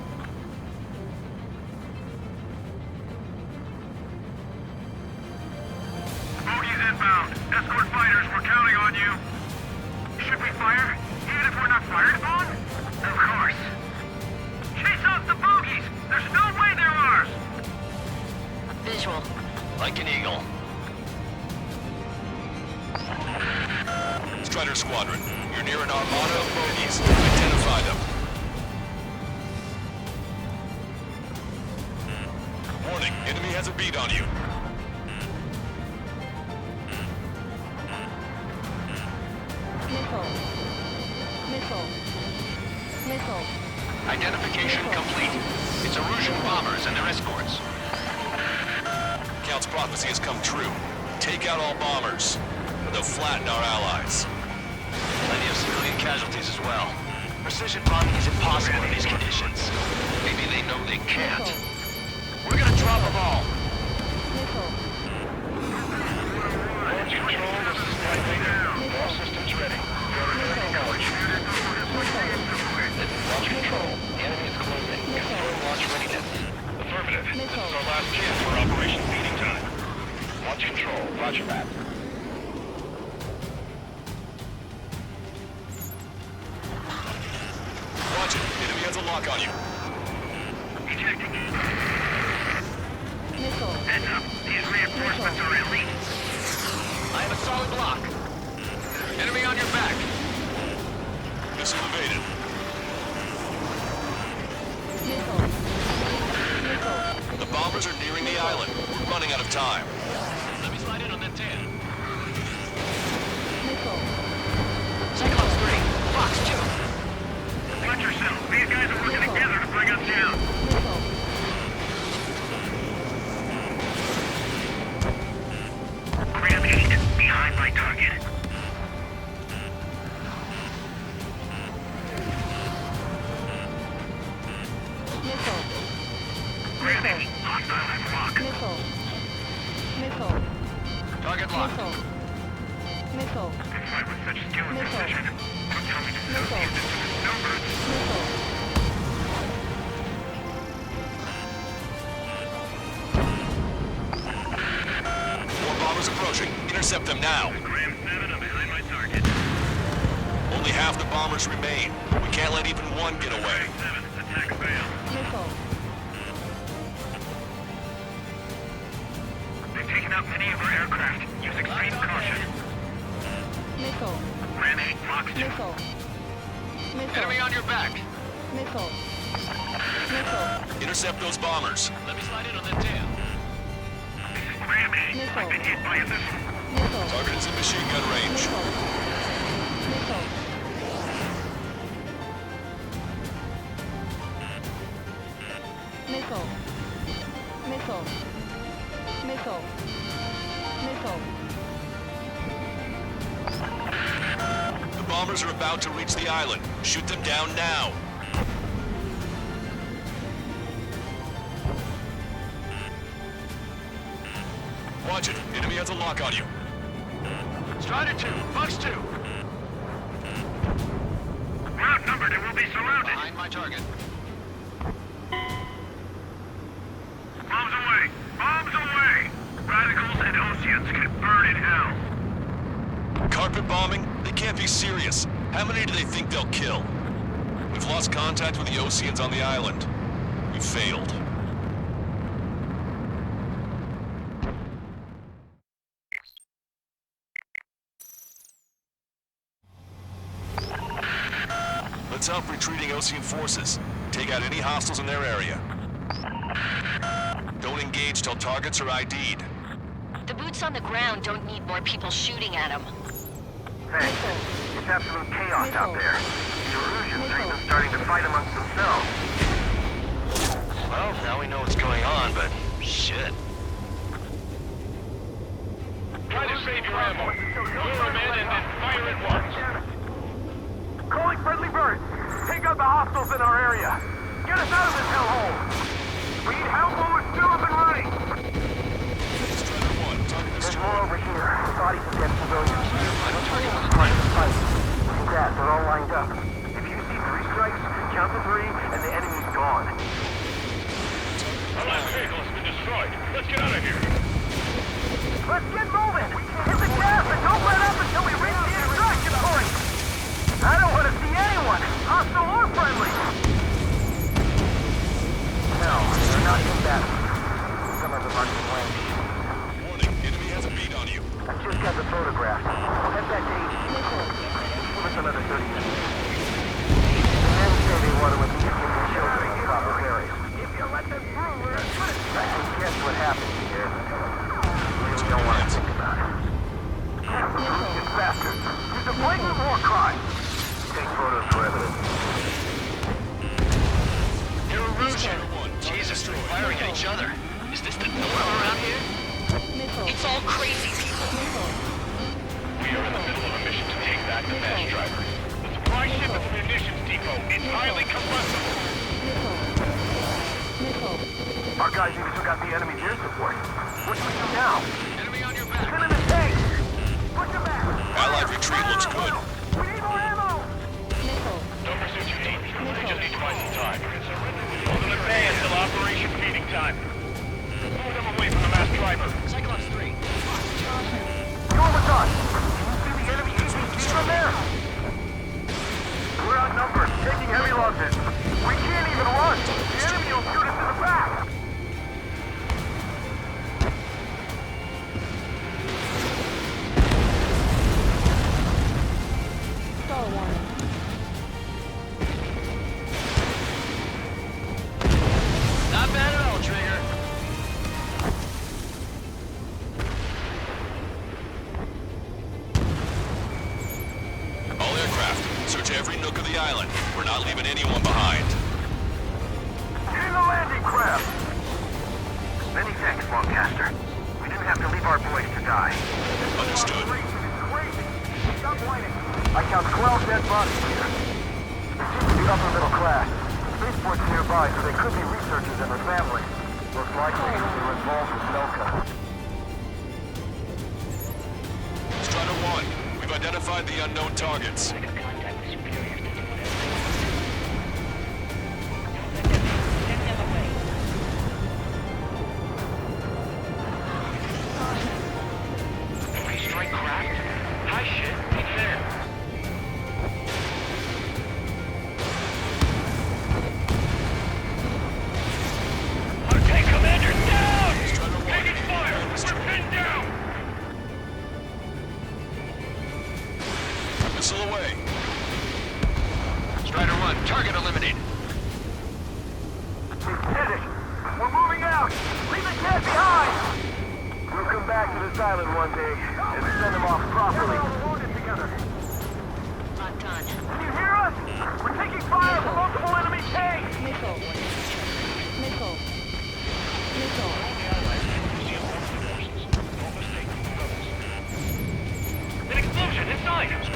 Bogies inbound. Escort fighters, we're counting on you. Should we fire? Even if we're not fired upon? Of course. Chase off the bogies! There's no way they're ours! Visual. Like an eagle. Strider Squadron, you're near an armada of bogies. Identify them. Warning, enemy has a beat on you. Missile. Identification complete. It's Erusian bombers and their escorts. Count's prophecy has come true. Take out all bombers, or they'll flatten our allies. Plenty of civilian casualties as well. Precision bombing is impossible in these conditions. Maybe they know they can't. We're gonna drop them all. Launch control, this is Flight Leader. All systems ready. Launch control. The enemy is closing. Confirm launch readiness. Affirmative. This is our last chance for Operation Feeding Time. Launch control. Roger that. Watch it. Enemy has a lock on you. Ejecting. Missile. Heads up. These reinforcements are elite. I have a solid block. Enemy on your back. Missile evaded. The bombers are nearing the island. We're running out of time. Let me slide in on that tan. Missile. Cyclops 3. Fox 2. Watch yourself. These guys are working together to bring us down. Ram 8, behind my target. Ram 8, hostile and lock. Missile. Target locked. Missile. gunfight with such skill and precision. Don't tell me to associate this with numbers. More bombers approaching. Intercept them now. Graham 7, I'm behind my target. Only half the bombers remain. We can't let even one get away. 7, attack failed. Missile. They've taken out many of our aircraft. Use extreme caution. Missile. Ram 8, Fox 2. Missile. Missile. Enemy on your back. Missile. Missile. Intercept those bombers. Let me slide in on that dam. Ram 8, Missile. I've been hit by a missile. Missile. Target is in machine gun range. Missile. Missile. Missile. Missile. Missile. The bombers are about to reach the island. Shoot them down now. Watch it. Enemy has a lock on you. Strider 2, Fox 2. We're outnumbered and we'll be surrounded. Behind my target. Bombs away! Bombs away! Radicals and Oceans can burn in hell. Carpet bombing? They can't be serious. How many do they think they'll kill? We've lost contact with the Oceans on the island. We failed. Let's help retreating Ocean forces. Take out any hostiles in their area. Don't engage till targets are ID'd. The boots on the ground don't need more people shooting at them. Thanks. It's absolute chaos out there. The Erusians are even starting to fight amongst themselves. Well, now we know what's going on, but shit. Try to save your ammo. Lure them in and then fire at once. Calling friendly birds. Take out the hostiles in our area. Get us out of this hellhole. We need help when we're still up and running. There's more over here. Bodies of dead civilians. Like that, they're all lined up. If you see 3 strikes, count to 3, and the enemy's gone. Our last vehicle has been destroyed. Let's get out of here. Let's get moving! Hit the gas and don't let up until we reach the extraction point! I don't want to see anyone, hostile or friendly! No, they're not combatant. Some of them are flames. Warning, enemy has a beat on you. I just got the photograph. We'll head back to HQ. Give us another 30 minutes. The men say they want to at least get the children in proper burial. If you let them through, we're as good as... I can guess what happened here. You don't want to think about it. Ruthless bastards. He's a blatant war crime. Take photos for evidence. You're Erusian. Jesus, they're firing at each other. Is this the norm around here? It's all crazy people. We are in the middle of a mission to take back the mass driver. The supply ship at the munitions depot is highly combustible. Our guys even took out the enemy's air support. What do we do now? Enemy on your back. Send in the tank! Push him back! Allied retreat looks good. We need more ammo! Don't pursue too deep. They just need to buy some time. Hold them at bay until operation feeding time. Move them away from the mass driver. Cyclops 3. Go with us! Can you see the enemy APCs from there? We're outnumbered, taking heavy losses. We can't even run! The enemy will shoot us in the back! Star warning. Not bad at all, Trigger. All aircraft, search every nook of the island. We're not leaving anyone behind. Get in the landing craft! Many thanks, Lancaster. We didn't have to leave our boys to die. Understood. Stop whining. I count 12 dead bodies here. They seem to be upper middle class. Spaceport's nearby, so they could be researchers and their families. Most likely, they were involved with Melka. Strider 1, we've identified the unknown targets. Strike cracked? High shit, ain't fair. Our tank commander's down! Taking fire! We're pinned down! Missile away. Strider 1, target eliminated. We did it! We're moving out! Leave the cat behind! We'll come back to this island one day and send them off properly. Together. Not done. Can you hear us? We're taking fire from multiple enemy tanks! Missile. Missile. Missile. An explosion inside! Into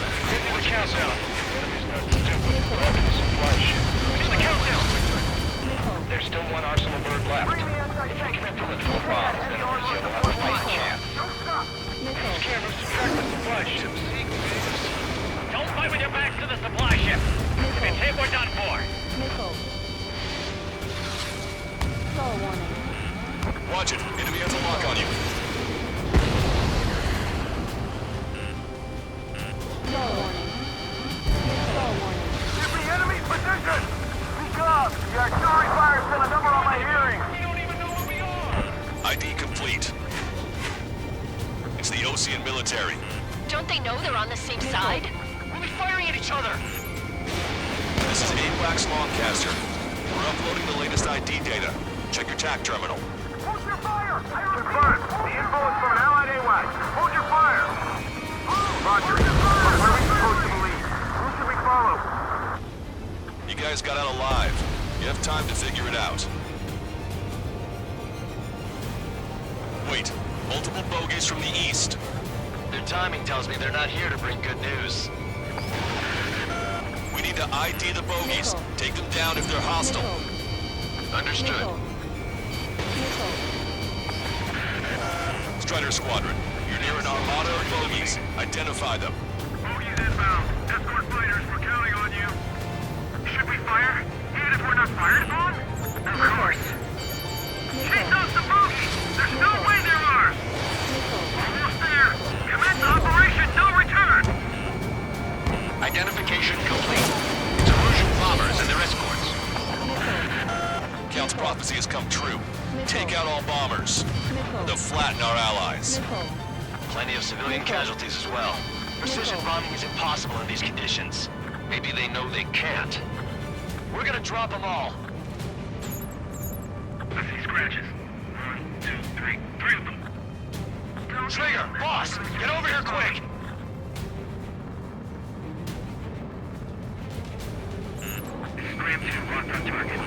the countdown. Into the countdown! There's still one arsenal bird left. If we can implement 4 bombs, then Russia will have a fighting chance. These cameras subtract the supply ship. Don't fight with your backs to the supply ship! If it's hit, we're done for! Missile. Star warning. Watch it. Enemy has a lock on you. Star warning. Star warning. Give me enemy's position! Speak up! The artillery fire sent a number on my hearing! We don't even know where we are! ID complete. It's the Ocean military. Don't they know they're on the same side? We'll be firing at each other! This is AWACS Longcaster. We're uploading the latest ID data. Check your TAC terminal. Hold your fire! Confirmed. The info is from an allied AWAC. Hold your fire! Roger. Where are we supposed to believe? Who should we follow? You guys got out alive. You have time to figure it out. Wait. Multiple bogeys from the east. Their timing tells me they're not here to bring good news. We need to ID the bogeys. Take them down if they're hostile. Understood. Missile. Strider Squadron, you're near an armada of bogeys. Identify them. Bogeys inbound. Escort fighters, we're counting on you. Should we fire? Even if we're not fired upon? Of course. Chase out the bogeys! There's no way there are! Almost there! Commence operation no return! Identification complete. It's Erosion bombers and their escorts. Count's prophecy has come true. Take out all bombers. They'll flatten our allies. Plenty of civilian casualties as well. Precision bombing is impossible in these conditions. Maybe they know they can't. We're gonna drop them all. I see scratches. 1, 2, 3. 3 of them. Trigger, boss, get over here quick! This is Graham 2, locked on target.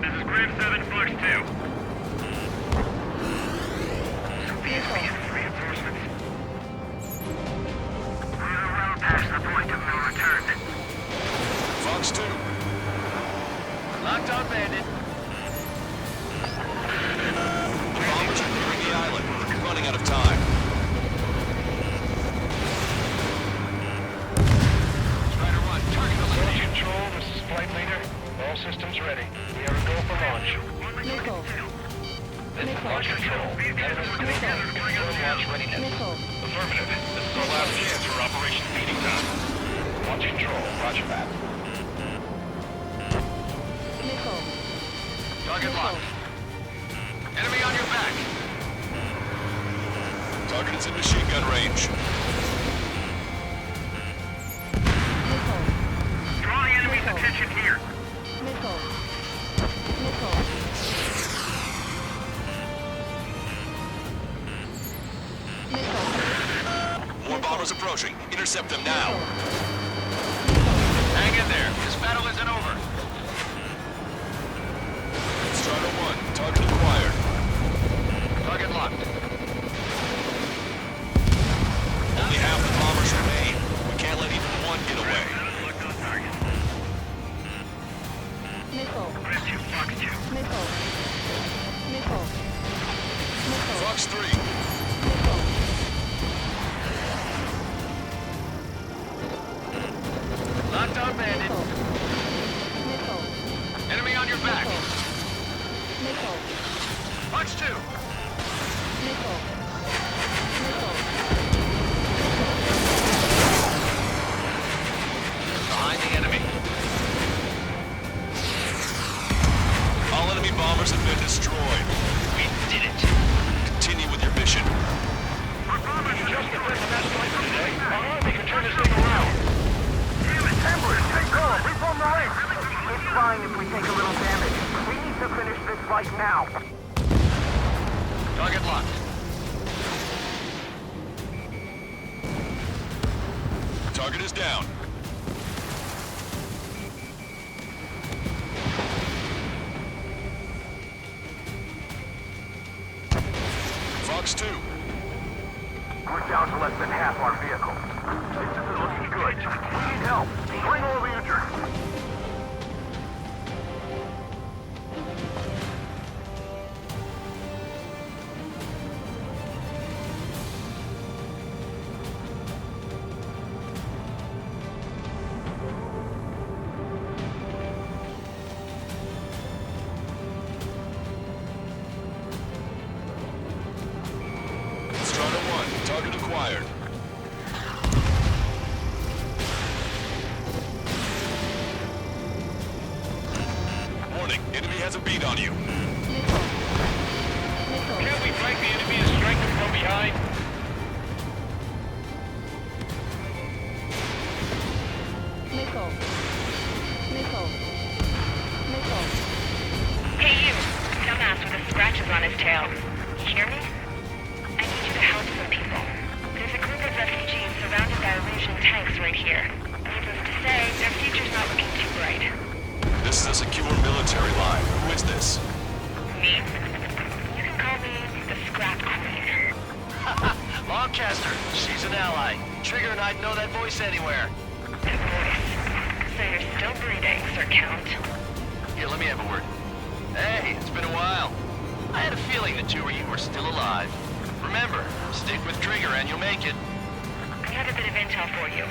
This is Graham 7, Fox 2. Reinforcements. We're on a route past the point of no return. Fox 2. Locked on, Bandit. The bombers are nearing the island. We're running out of time. Strider 1, target eliminated. Control, this is flight leader. All systems ready. We are a go for launch. Missile. This is launch control. Confirm launch readiness. Missile. Affirmative. This is our last chance for Operation Feeding Time. Launch control. Roger that. Missile. Target locked. Enemy on your back. Target is in machine gun range. Missile. Draw the enemy's attention here. Missile. Missile. More bombers approaching. Intercept them now. Hang in there. This battle isn't over. Strider 1, target acquired. Target locked. Only half the bombers remain. We can't let even one get away. Missile. Fox 2. Missile. Missile. Missile. Fox 3. Missile. Lockdown bandit. Missile. Enemy on your back. Missile. Fox 2. Missile. Missile. Behind the enemy. All enemy bombers have been destroyed. We did it. Continue with your mission. Just the best match point for today. We can turn this thing around. Temblers, take calm. Reform the ranks. It's fine if we take a little damage. We need to finish this fight now. Target locked. Target is down. Fox 2. We're down to less than half our vehicle. This isn't looking good. We need help. Bring all the injured. Strata 1. Target acquired. Warning. Enemy has a beat on you. Can't we flank the enemy and strike them from behind? Missile. Missile. Missile. Hey you, dumbass with the scratches on his tail. You hear me? I need you to help some people. There's a group of refugees surrounded by Russian tanks right here. Needless to say, their future's not looking too bright. This is a secure military line. Who is this? Me? You can call me the Scrap Queen. Longcaster. She's an ally. Trigger and I'd know that voice anywhere. That voice. So you're still breathing, Sir Count. Here, let me have a word. Hey, it's been a while. I had a feeling the two of you were still alive. Remember, stick with Trigger and you'll make it. I have a bit of intel for you.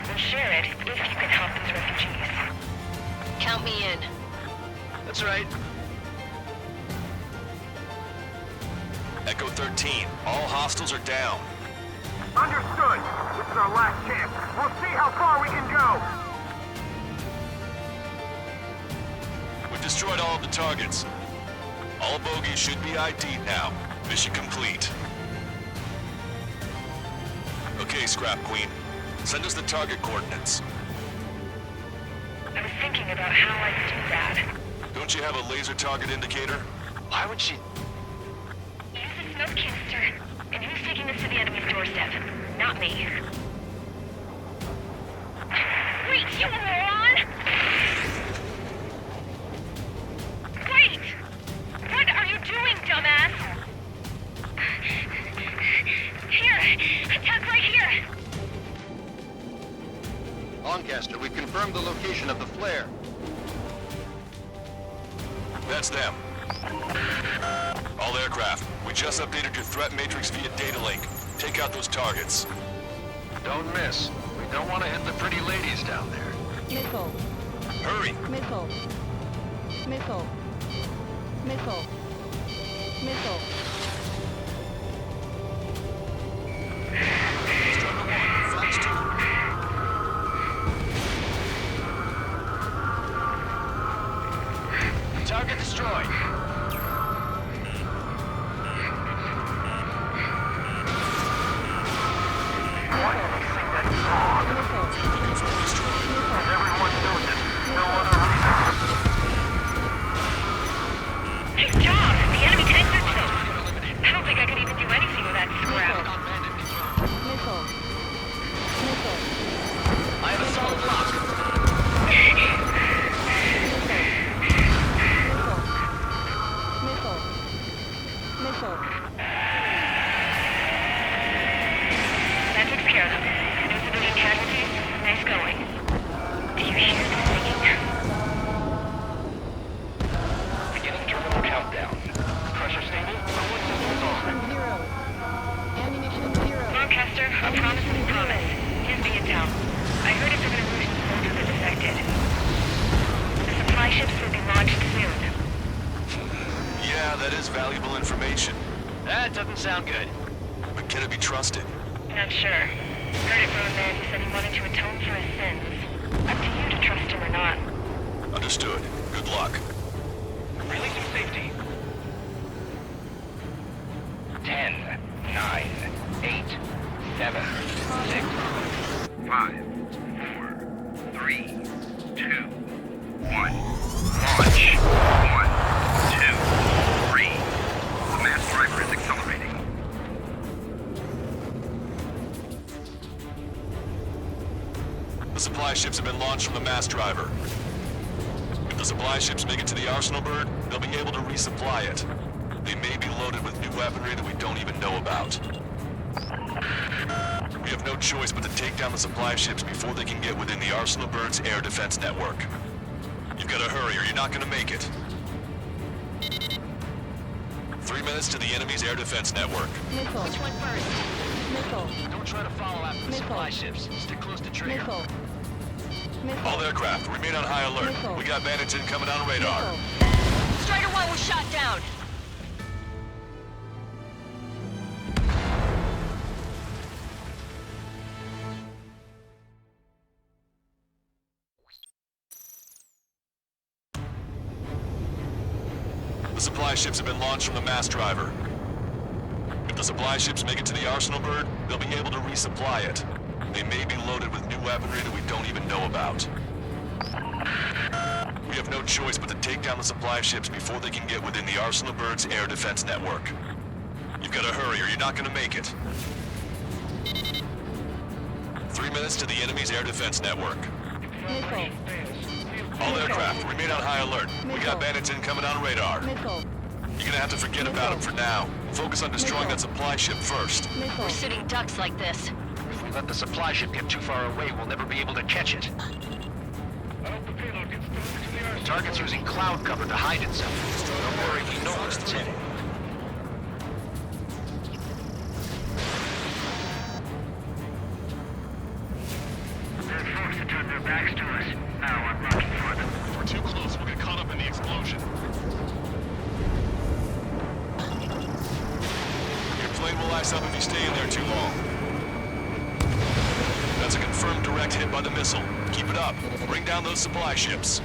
We'll share it if you can help these refugees. Count me in. That's right. Echo 13. All hostiles are down. Understood. This is our last chance. We'll see how far we can go. We've destroyed all of the targets. All bogies should be ID'd now. Mission complete. Okay, Scrap Queen. Send us the target coordinates. I was thinking about how I'd do that. Don't you have a laser target indicator? Why would she... Use the smoke canister. And who's taking this to the enemy's doorstep? Not me. Wait, you moron! Wait! What are you doing, dumbass? Here! Attack right here! Longcaster, we've confirmed the location of the flare. That's them. All aircraft, we just updated your threat matrix via data link. Take out those targets. Don't miss. We don't want to hit the pretty ladies down there. Missile. Hurry! Missile. Missile. Missile. Missile. Fox 2. Target destroyed. Everyone knows it. No other reason. Nice job! The enemy tanks are toast. That doesn't sound good. But can it be trusted? Not sure. Heard it from a man who said he wanted to atone for his sins. Up to you to trust him or not. Understood. Good luck. Releasing safety. 10, 9, 8, 7, 6, 5, 4, 3, 2, 1. Launch. 1, 2, 3. The mass driver is accelerating. The supply ships have been launched from the mass driver. If the supply ships make it to the arsenal bird, they'll be able to resupply it. They may be loaded with new weaponry that we don't even know about. We have no choice but to take down the supply ships before they can get within the arsenal bird's air defense network. You've got to hurry or you're not going to make it. 3 minutes to the enemy's air defense network. Missile. Which one first? Missile. Don't try to follow after the Missile. supply ships. Stick close to trigger. Missile. All aircraft, remain on high alert. Missile. We got bandits incoming on radar. Strider 1 was shot down. The supply ships have been launched from the mass driver. If the supply ships make it to the arsenal bird, they'll be able to resupply it. They may be loaded with new weaponry that we don't even know about. We have no choice but to take down the supply ships before they can get within the arsenal bird's air defense network. You've got to hurry or you're not going to make it. 3 minutes to the enemy's air defense network. Missile. All aircraft, remain on high alert. We got bandits incoming on radar. Missile. You're gonna have to forget about them for now. Focus on destroying that supply ship first. We're sitting ducks like this. If we let the supply ship get too far away, we'll never be able to catch it. The target's using cloud cover to hide itself. Don't worry, we know where it's heading. They're forced to turn their backs to us. Now I'm looking for them. If we're too close, we'll get caught up in the explosion. Your plane will ice up if you stay in there too long. That's a confirmed direct hit by the missile. Keep it up. Bring down those supply ships.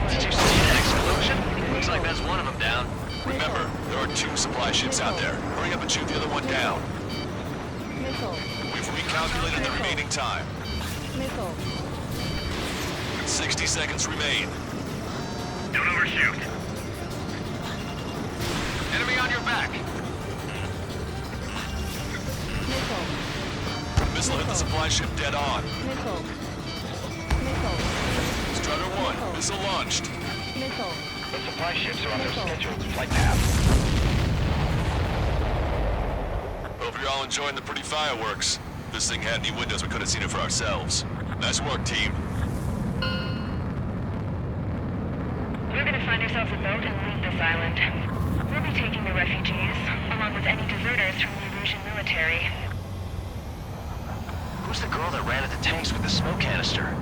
Did you see that explosion? Looks like that's one of them down. Remember, there are 2 supply ships out there. Hurry up and shoot the other one down. Missile. We've recalculated the remaining time. Missile. 60 seconds remain. Don't overshoot. Enemy on your back. Missile. Missile hit the supply ship dead on. Missile. Missile. Strutter 1, missile launched. Missile. The supply ships are on their scheduled flight path. Hope you're all enjoying the pretty fireworks. If this thing had any windows, we could have seen it for ourselves. Nice work, team. We're gonna find ourselves a boat and leave this island. We'll be taking the refugees, along with any deserters from the Erusian military. Who's the girl that ran at the tanks with the smoke canister?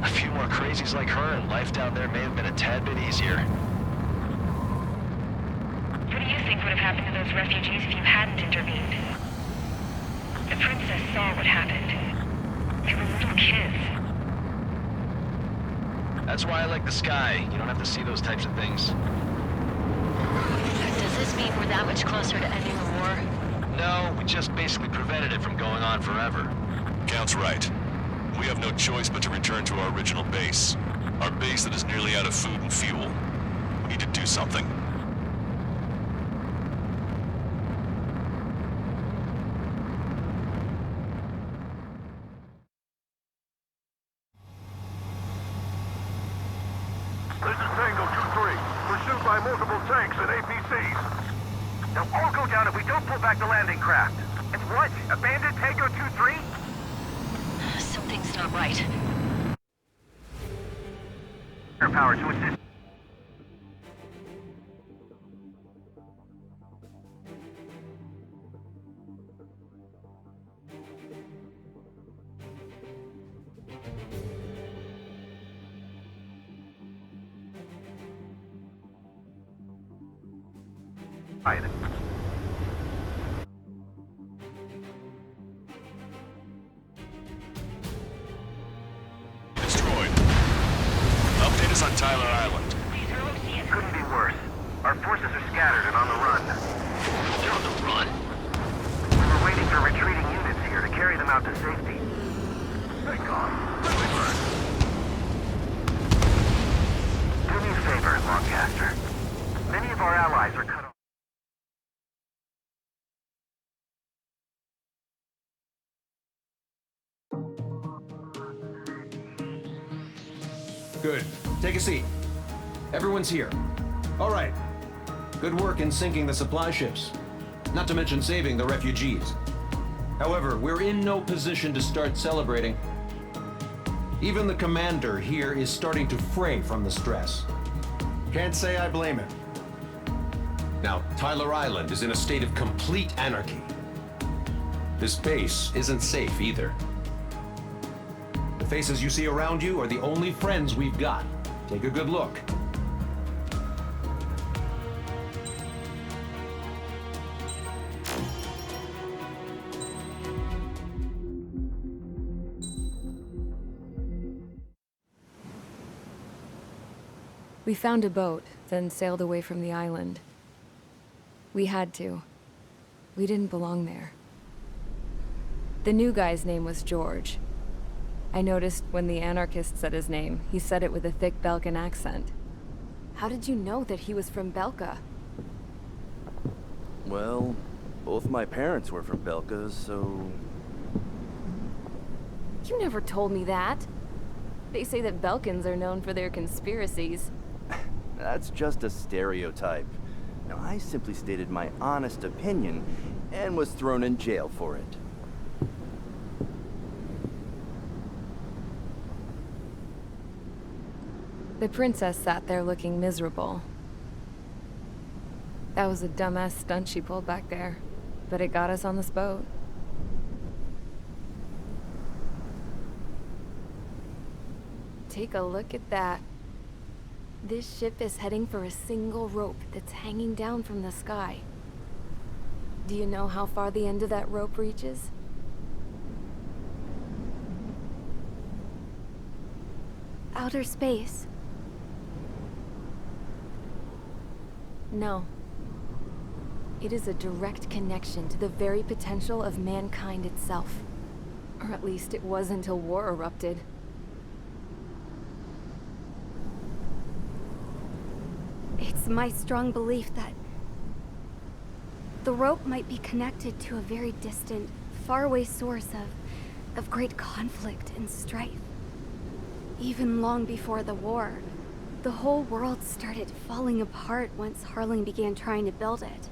A few more crazies like her and life down there may have been a tad bit easier. What do you think would have happened to those refugees if you hadn't intervened? The princess saw what happened. They were little kids. That's why I like the sky. You don't have to see those types of things. Does this mean we're that much closer to ending the war? No, we just basically prevented it from going on forever. Count's right. We have no choice but to return to our original base. Our base that is nearly out of food and fuel. We need to do something. This is Tango 2-3, pursued by multiple tanks and APCs. They'll all go down if we don't pull back the landing craft. It's what? Abandoned Tango 2-3? Something's not right. Air power to assist. Destroyed. Update us on Tyler Island. Couldn't be worse. Our forces are scattered and on the run. They're on the run? We were waiting for retreating units here to carry them out to safety. Thank God. Do me a favor, Lancaster. Many of our allies are cut off. Good. Take a seat. Everyone's here. All right. Good work in sinking the supply ships. Not to mention saving the refugees. However, we're in no position to start celebrating. Even the commander here is starting to fray from the stress. Can't say I blame him. Now, Tyler Island is in a state of complete anarchy. This base isn't safe either. The faces you see around you are the only friends we've got. Take a good look. We found a boat, then sailed away from the island. We had to. We didn't belong there. The new guy's name was George. I noticed when the anarchist said his name, he said it with a thick Belkan accent. How did you know that he was from Belka? Well, both my parents were from Belka, so... You never told me that. They say that Belkans are known for their conspiracies. That's just a stereotype. Now, I simply stated my honest opinion and was thrown in jail for it. The princess sat there looking miserable. That was a dumbass stunt she pulled back there, but it got us on this boat. Take a look at that. This ship is heading for a single rope that's hanging down from the sky. Do you know how far the end of that rope reaches? Outer space. No. It is a direct connection to the very potential of mankind itself. Or at least it was until war erupted. It's my strong belief that the rope might be connected to a very distant, faraway source of great conflict and strife. Even long before the war, the whole world started falling apart once Harling began trying to build it.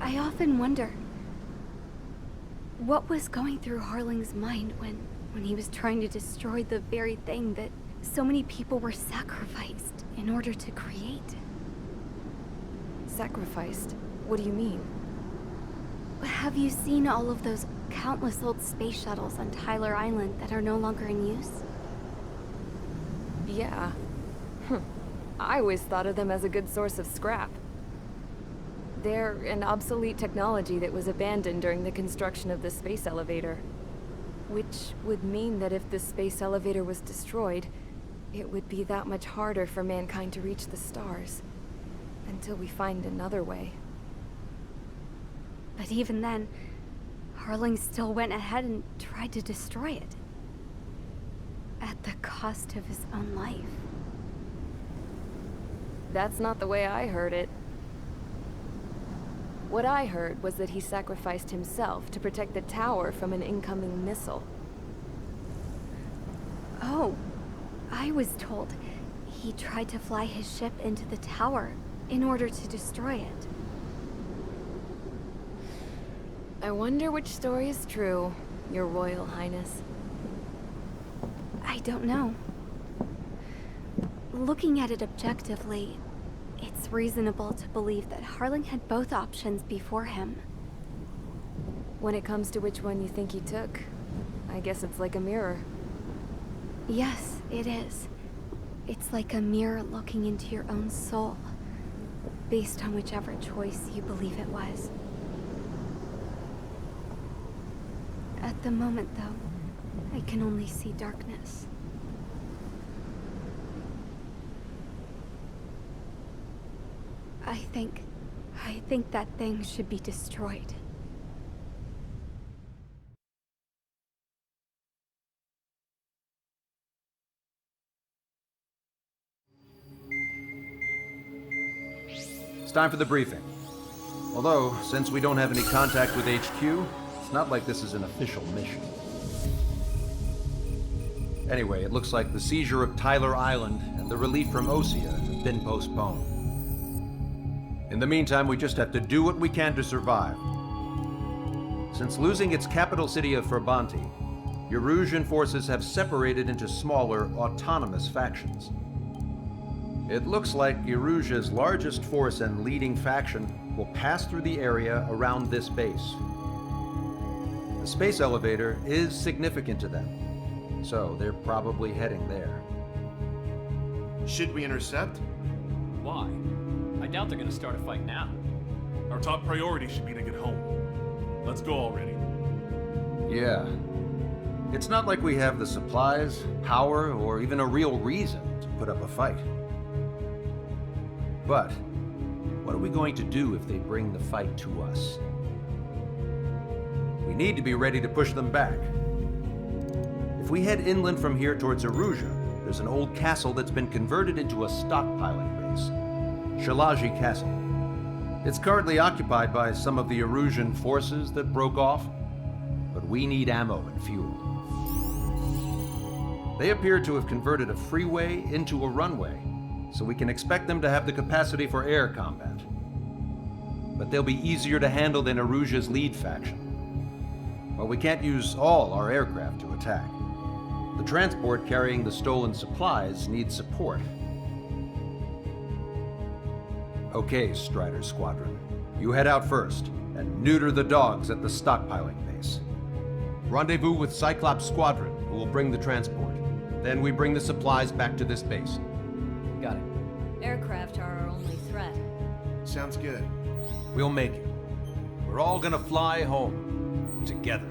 I often wonder what was going through Harling's mind when he was trying to destroy the very thing that so many people were sacrificed in order to create. Sacrificed? What do you mean? Have you seen all of those countless old space shuttles on Tyler Island that are no longer in use? Yeah. I always thought of them as a good source of scrap. They're an obsolete technology that was abandoned during the construction of the space elevator. Which would mean that if the space elevator was destroyed, it would be that much harder for mankind to reach the stars. Until we find another way. But even then, Harling still went ahead and tried to destroy it. At the cost of his own life. That's not the way I heard it. What I heard was that he sacrificed himself to protect the tower from an incoming missile. Oh, I was told he tried to fly his ship into the tower in order to destroy it. I wonder which story is true, Your Royal Highness. I don't know. Looking at it objectively, it's reasonable to believe that Harling had both options before him. When it comes to which one you think he took, I guess it's like a mirror. Yes, it is. It's like a mirror looking into your own soul. based on whichever choice you believe it was. At the moment, though, I can only see darkness. I think that thing should be destroyed. It's time for the briefing. Although, since we don't have any contact with HQ, it's not like this is an official mission. Anyway, it looks like the seizure of Tyler Island and the relief from Osea have been postponed. In the meantime, we just have to do what we can to survive. Since losing its capital city of Frabanti, Erusian forces have separated into smaller, autonomous factions. It looks like Erusia's largest force and leading faction will pass through the area around this base. The space elevator is significant to them, so they're probably heading there. Should we intercept? Why? I doubt they're gonna start a fight now. Our top priority should be to get home. Let's go already. Yeah. It's not like we have the supplies, power, or even a real reason to put up a fight. But, what are we going to do if they bring the fight to us? We need to be ready to push them back. If we head inland from here towards Erusia, there's an old castle that's been converted into a stockpiling base. Shalaji Castle. It's currently occupied by some of the Erusian forces that broke off, but we need ammo and fuel. They appear to have converted a freeway into a runway, so we can expect them to have the capacity for air combat. But they'll be easier to handle than Erusia's lead faction. While we can't use all our aircraft to attack, the transport carrying the stolen supplies needs support. Okay, Strider Squadron. You head out first, and neuter the dogs at the stockpiling base. Rendezvous with Cyclops Squadron, who will bring the transport. Then we bring the supplies back to this base. Got it. Aircraft are our only threat. Sounds good. We'll make it. We're all gonna fly home. Together.